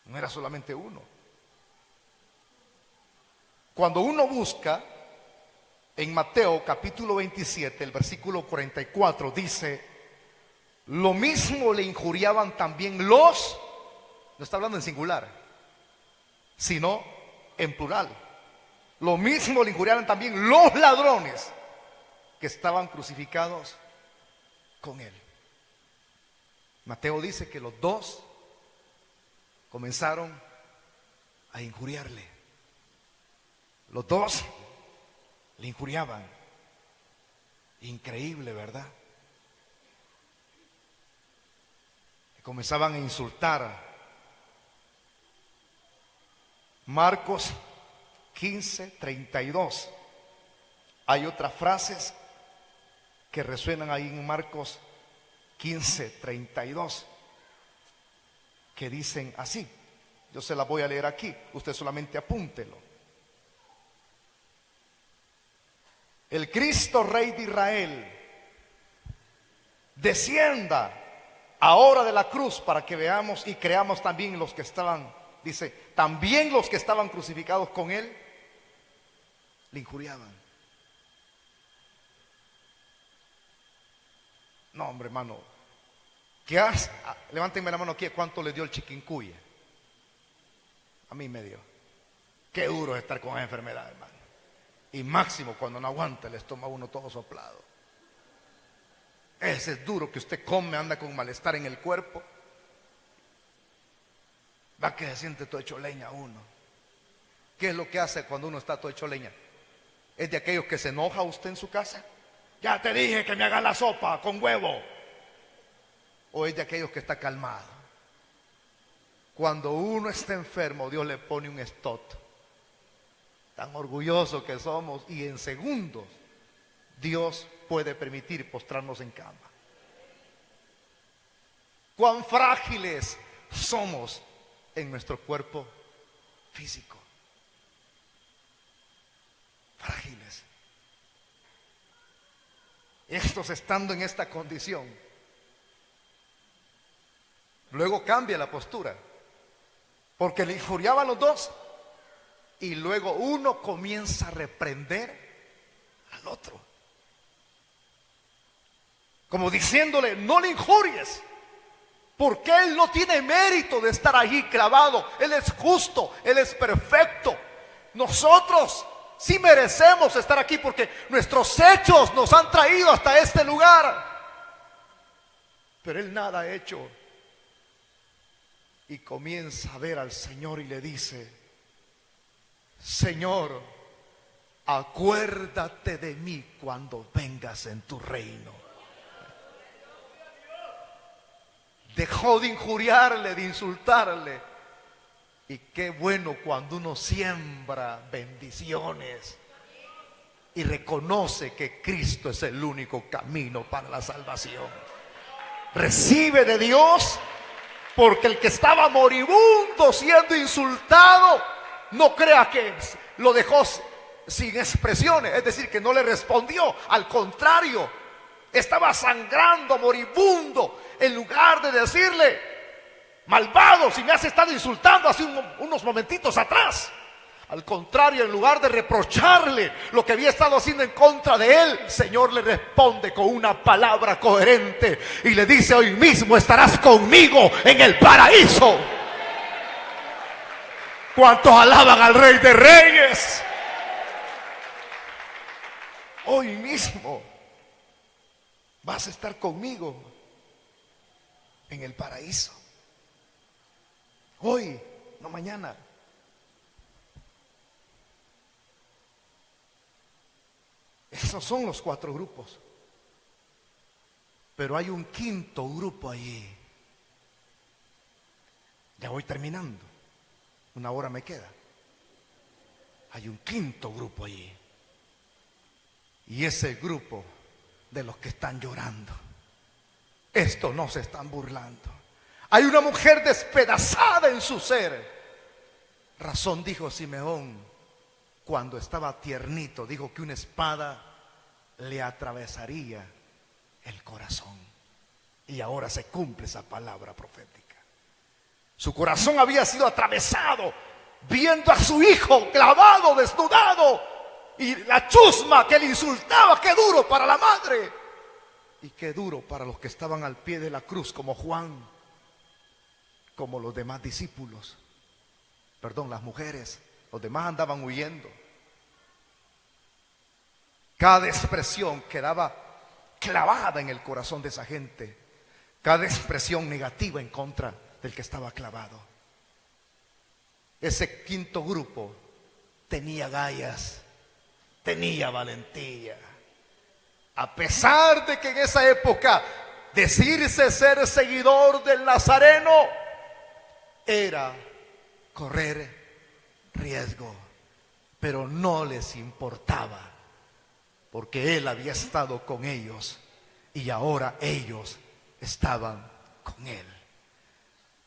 No era solamente uno. Cuando uno busca en Mateo capítulo 27, el versículo 44, dice: lo mismo le injuriaban también los, no está hablando en singular, sino en plural. Lo mismo le injuriaban también los ladrones que estaban crucificados con él. Mateo dice que los dos comenzaron a injuriarle. Los dos le injuriaban. Increíble, ¿verdad? Comenzaban a insultar. Marcos 15:32. Hay otras frases que resuenan ahí en Marcos 15:32, que dicen así. Yo se las voy a leer aquí, usted solamente apúntelo. El Cristo Rey de Israel descienda ahora de la cruz, para que veamos y creamos también los que estaban, dice, también los que estaban crucificados con él le injuriaban. No, hombre, hermano, levántenme la mano aquí, ¿cuánto le dio el chikungunya? A mí me dio. Qué duro es estar con esa enfermedad, hermano. Y máximo cuando no aguanta el estómago uno todo soplado. Ese es duro, que usted come, anda con malestar en el cuerpo. Va que se siente todo hecho leña uno. ¿Qué es lo que hace cuando uno está todo hecho leña? ¿Es de aquellos que se enoja usted en su casa? Ya te dije que me haga la sopa con huevo. ¿O es de aquellos que está calmado? Cuando uno está enfermo, Dios le pone un stop. Tan orgulloso que somos, y en segundos Dios puede permitir postrarnos en cama. Cuán frágiles somos en nuestro cuerpo físico. Frágiles. Estos estando en esta condición, luego cambia la postura, porque le injuriaban los dos, y luego uno comienza a reprender al otro, como diciéndole: no le injuries, porque él no tiene mérito de estar allí clavado. Él es justo, él es perfecto. Nosotros sí merecemos estar aquí, porque nuestros hechos nos han traído hasta este lugar, pero él nada ha hecho. Y comienza a ver al Señor y le dice: Señor, acuérdate de mí cuando vengas en tu reino. Dejó de injuriarle, de insultarle. Y qué bueno cuando uno siembra bendiciones y reconoce que Cristo es el único camino para la salvación. Recibe de Dios, porque el que estaba moribundo siendo insultado, no crea que lo dejó sin expresiones, es decir, que no le respondió. Al contrario, estaba sangrando, moribundo. En lugar de decirle: malvado, si me has estado insultando hace unos momentitos atrás. Al contrario, en lugar de reprocharle lo que había estado haciendo en contra de él, el Señor le responde con una palabra coherente y le dice: hoy mismo estarás conmigo en el paraíso. ¿Cuántos alaban al Rey de Reyes? Hoy mismo vas a estar conmigo en el paraíso. Hoy, no mañana. Esos son los 4 grupos. Pero hay un quinto grupo allí. Ya voy terminando. 1 hora me queda. Hay un quinto grupo allí. Y ese grupo de los que están llorando. Estos no se están burlando. Hay una mujer despedazada en su ser. Razón dijo Simeón cuando estaba tiernito, dijo que una espada le atravesaría el corazón. Y ahora se cumple esa palabra profética. Su corazón había sido atravesado viendo a su hijo clavado, desnudado, y la chusma que le insultaba. Qué duro para la madre y qué duro para los que estaban al pie de la cruz, como Juan, como los demás discípulos. Perdón, las mujeres. Los demás andaban huyendo. Cada expresión quedaba clavada en el corazón de esa gente. Cada expresión negativa en contra del que estaba clavado. Ese quinto grupo tenía agallas, tenía valentía. A pesar de que en esa época decirse ser seguidor del Nazareno era correr riesgo, pero no les importaba, porque Él había estado con ellos y ahora ellos estaban con Él.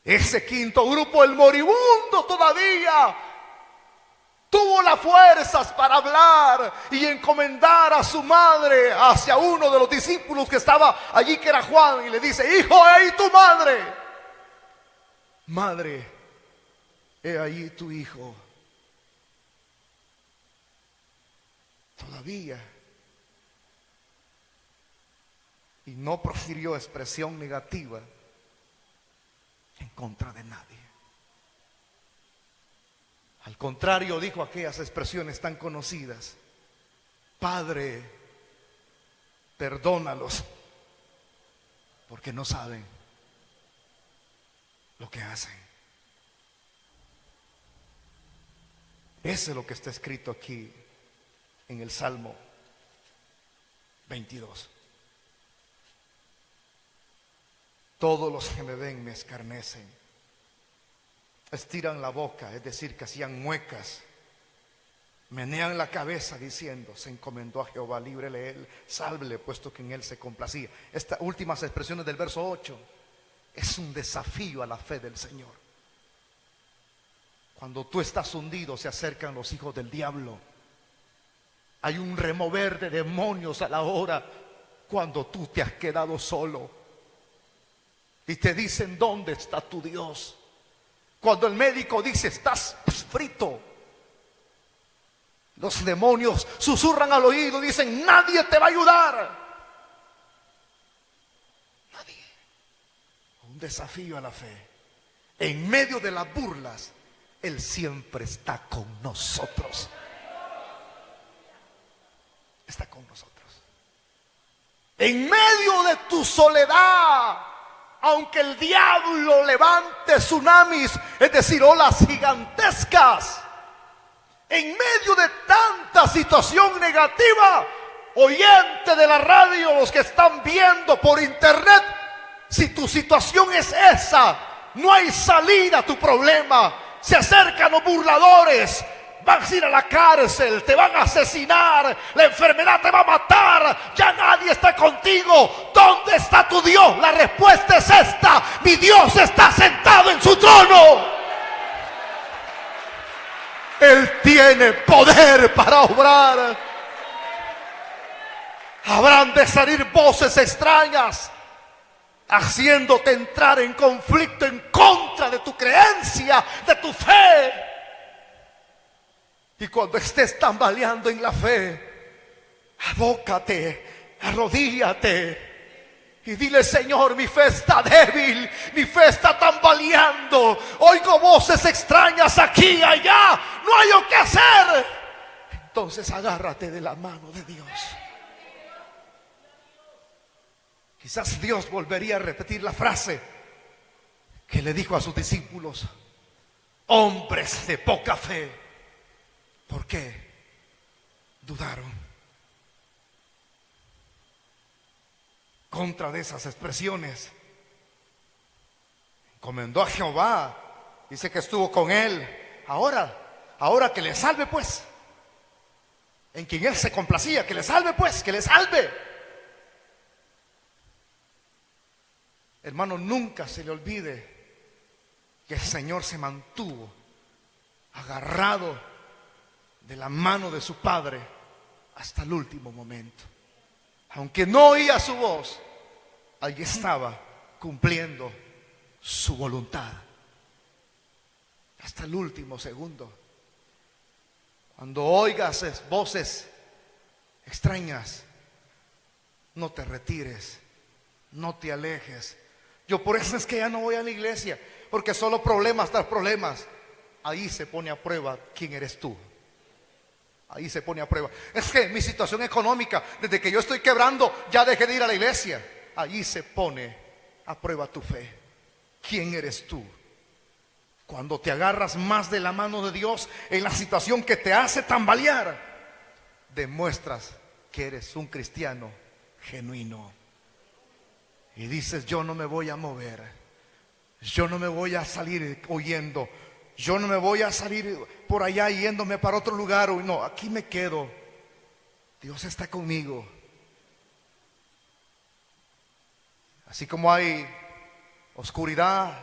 Ese quinto grupo, el moribundo, todavía tuvo las fuerzas para hablar y encomendar a su madre hacia uno de los discípulos que estaba allí, que era Juan, y le dice: hijo, he ahí tu madre. Madre, he ahí tu hijo. Todavía. Y no profirió expresión negativa en contra de nadie. Al contrario, dijo aquellas expresiones tan conocidas: Padre, perdónalos, porque no saben lo que hacen. Eso es lo que está escrito aquí en el Salmo 22. Todos los que me ven me escarnecen, estiran la boca, es decir, que hacían muecas, menean la cabeza diciendo: se encomendó a Jehová, líbrele él, sálvele, puesto que en él se complacía. Estas últimas expresiones del verso 8 es un desafío a la fe del Señor. Cuando tú estás hundido, se acercan los hijos del diablo. Hay un remover de demonios a la hora cuando tú te has quedado solo. Y te dicen: ¿dónde está tu Dios? Cuando el médico dice: estás frito, los demonios susurran al oído, dicen: nadie te va a ayudar. Nadie. Un desafío a la fe. En medio de las burlas, Él siempre está con nosotros. Está con nosotros. En medio de tu soledad, aunque el diablo levante tsunamis, es decir, olas gigantescas, En medio de tanta situación negativa, oyente de la radio, los que están viendo por internet, si tu situación es esa, no hay salida a tu problema, se acercan los burladores, vas a ir a la cárcel, te van a asesinar, la enfermedad te va a matar, ya nadie está contigo. ¿Dónde está tu Dios? La respuesta es esta: mi Dios está sentado en su trono. Él tiene poder para obrar. Habrán de salir voces extrañas haciéndote entrar en conflicto en contra de tu creencia, de tu fe. Y cuando estés tambaleando en la fe, abócate, arrodíllate y dile: Señor, mi fe está débil, mi fe está tambaleando, oigo voces extrañas aquí y allá, no hay lo que hacer. Entonces agárrate de la mano de Dios. Quizás Dios volvería a repetir la frase que le dijo a sus discípulos: hombres de poca fe, ¿por qué dudaron? Contra de esas expresiones, encomendó a Jehová, dice que estuvo con él. Ahora que le salve pues, en quien él se complacía, que le salve pues, que le salve. Hermano, nunca se le olvide que el Señor se mantuvo agarrado de la mano de su Padre hasta el último momento. Aunque no oía su voz, allí estaba cumpliendo su voluntad hasta el último segundo. Cuando oigas voces extrañas, no te retires, no te alejes. Yo por eso es que ya no voy a la iglesia, porque solo problemas tras problemas. Ahí se pone a prueba quién eres tú. Ahí se pone a prueba. Es que mi situación económica, desde que yo estoy quebrando, ya dejé de ir a la iglesia. Allí se pone a prueba tu fe. ¿Quién eres tú? Cuando te agarras más de la mano de Dios en la situación que te hace tambalear, demuestras que eres un cristiano genuino. Y dices: yo no me voy a mover, yo no me voy a salir huyendo, yo no me voy a salir por allá yéndome para otro lugar. No, aquí me quedo. Dios está conmigo. Así como hay oscuridad,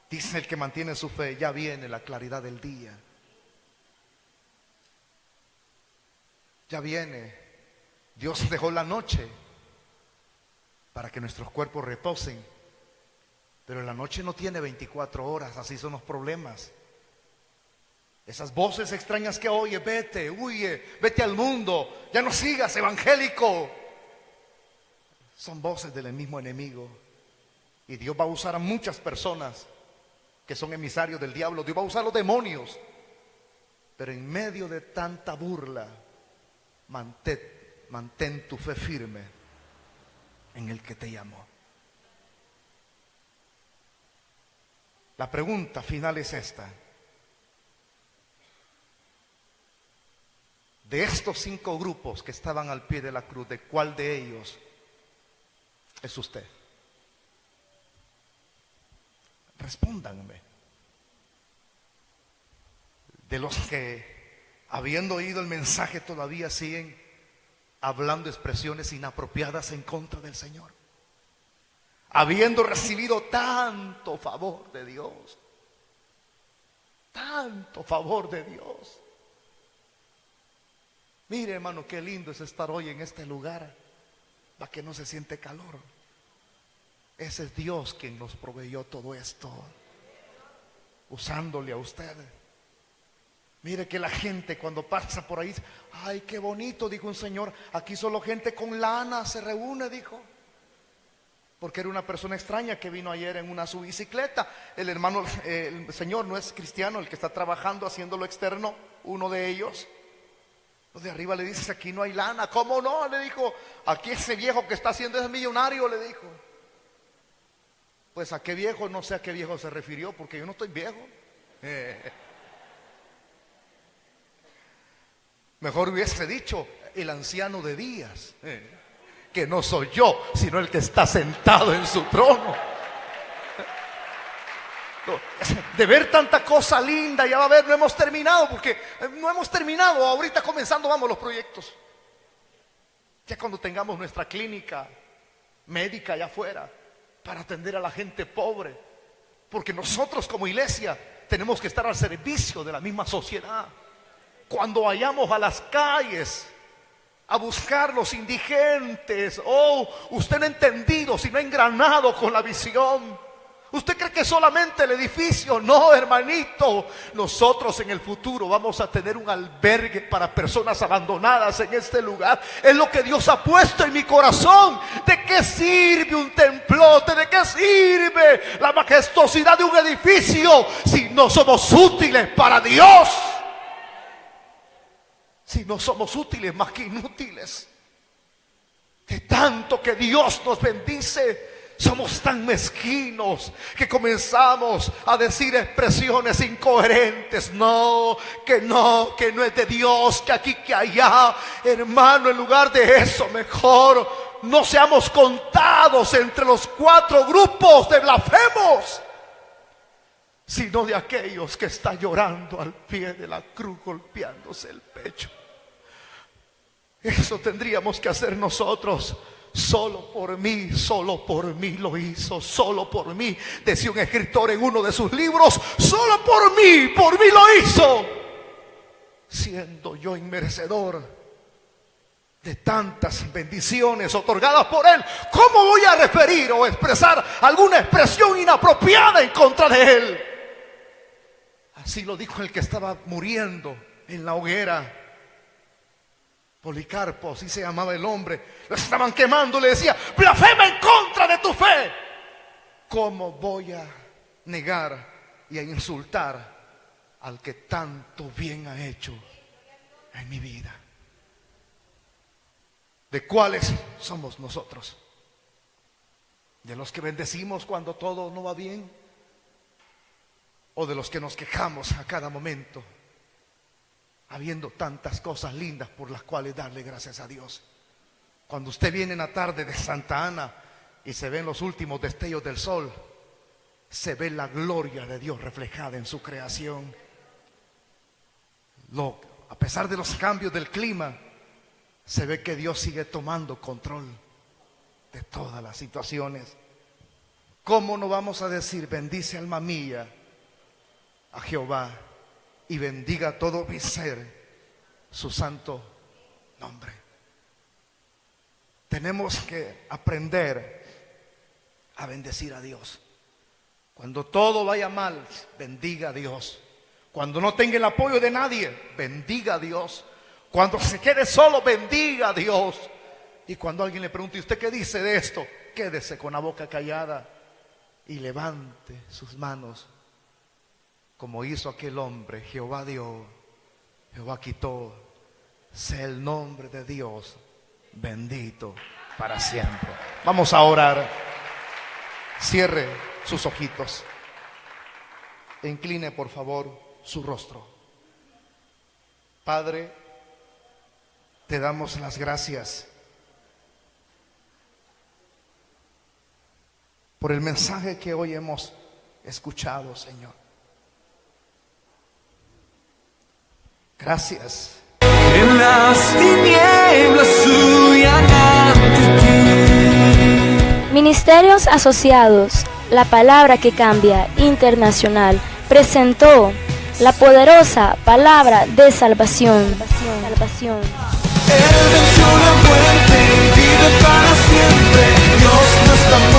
dice el que mantiene su fe, ya viene la claridad del día. Ya viene. Dios dejó la noche para que nuestros cuerpos reposen, pero la noche no tiene 24 horas, así son los problemas. Esas voces extrañas que oyes: vete, huye, vete al mundo, ya no sigas, evangélico. Son voces del mismo enemigo. Y Dios va a usar a muchas personas que son emisarios del diablo. Dios va a usar a los demonios. Pero en medio de tanta burla, mantén tu fe firme en el que te llamó. La pregunta final es esta: de estos 5 grupos que estaban al pie de la cruz, ¿de cuál de ellos es usted? Respóndanme. De los que, habiendo oído el mensaje, todavía siguen hablando expresiones inapropiadas en contra del Señor, habiendo recibido tanto favor de Dios, tanto favor de Dios. Mire, hermano, qué lindo es estar hoy en este lugar, para que no se siente calor. Ese es Dios quien nos proveyó todo esto, usándole a usted. Mire que la gente cuando pasa por ahí: ay, qué bonito, dijo un señor, aquí solo gente con lana se reúne, dijo. Porque era una persona extraña que vino ayer en su bicicleta. El hermano, el señor no es cristiano, el que está trabajando haciendo lo externo, uno de ellos. Los de arriba le dice: aquí no hay lana. ¿Cómo no? Le dijo: aquí ese viejo que está haciendo es millonario, le dijo. Pues a qué viejo, no sé a qué viejo se refirió, porque yo no estoy viejo. Mejor hubiese dicho el anciano de días, que no soy yo, sino el que está sentado en su trono. De ver tanta cosa linda, ya va a ver, no hemos terminado, porque no hemos terminado, ahorita comenzando vamos los proyectos. Ya cuando tengamos nuestra clínica médica allá afuera, para atender a la gente pobre, porque nosotros como iglesia tenemos que estar al servicio de la misma sociedad. Cuando vayamos a las calles a buscar los indigentes, usted no ha entendido, si no ha engranado con la visión. ¿Usted cree que solamente el edificio? No, hermanito. Nosotros en el futuro vamos a tener un albergue para personas abandonadas en este lugar. Es lo que Dios ha puesto en mi corazón. ¿De qué sirve un templote? ¿De qué sirve la majestuosidad de un edificio si no somos útiles para Dios? Si no somos útiles, más que inútiles. De tanto que Dios nos bendice, somos tan mezquinos que comenzamos a decir expresiones incoherentes. No, que no es de Dios, que aquí, que allá. Hermano, en lugar de eso, mejor no seamos contados entre los 4 grupos de blasfemos, sino de aquellos que están llorando al pie de la cruz, golpeándose el pecho. Eso tendríamos que hacer nosotros. Solo por mí lo hizo, solo por mí, decía un escritor en uno de sus libros, solo por mí lo hizo, siendo yo inmerecedor de tantas bendiciones otorgadas por Él. ¿Cómo voy a referir o expresar alguna expresión inapropiada en contra de Él? Así lo dijo el que estaba muriendo en la hoguera, Policarpo, así se llamaba el hombre. Lo estaban quemando, le decía: blasfema en contra de tu fe. ¿Cómo voy a negar y a insultar al que tanto bien ha hecho en mi vida? ¿De cuáles somos nosotros? ¿De los que bendecimos cuando todo no va bien? ¿O de los que nos quejamos a cada momento, habiendo tantas cosas lindas por las cuales darle gracias a Dios? Cuando usted viene en la tarde de Santa Ana y se ven los últimos destellos del sol, se ve la gloria de Dios reflejada en su creación. A pesar de los cambios del clima, se ve que Dios sigue tomando control de todas las situaciones. ¿Cómo no vamos a decir: bendice alma mía a Jehová, y bendiga todo mi ser su santo nombre? Tenemos que aprender a bendecir a Dios. Cuando todo vaya mal, bendiga a Dios. Cuando no tenga el apoyo de nadie, bendiga a Dios. Cuando se quede solo, bendiga a Dios. Y cuando alguien le pregunte: ¿y usted qué dice de esto?, quédese con la boca callada y levante sus manos, como hizo aquel hombre. Jehová dio, Jehová quitó, sea el nombre de Dios bendito para siempre. Vamos a orar. Cierre sus ojitos e incline por favor su rostro. Padre, te damos las gracias por el mensaje que hoy hemos escuchado, Señor. Gracias. En las tinieblas huyan ante ti. Ministerios Asociados, la palabra que cambia, internacional, presentó la poderosa palabra de salvación. Él venció la muerte y vive para siempre. Dios no está muerto.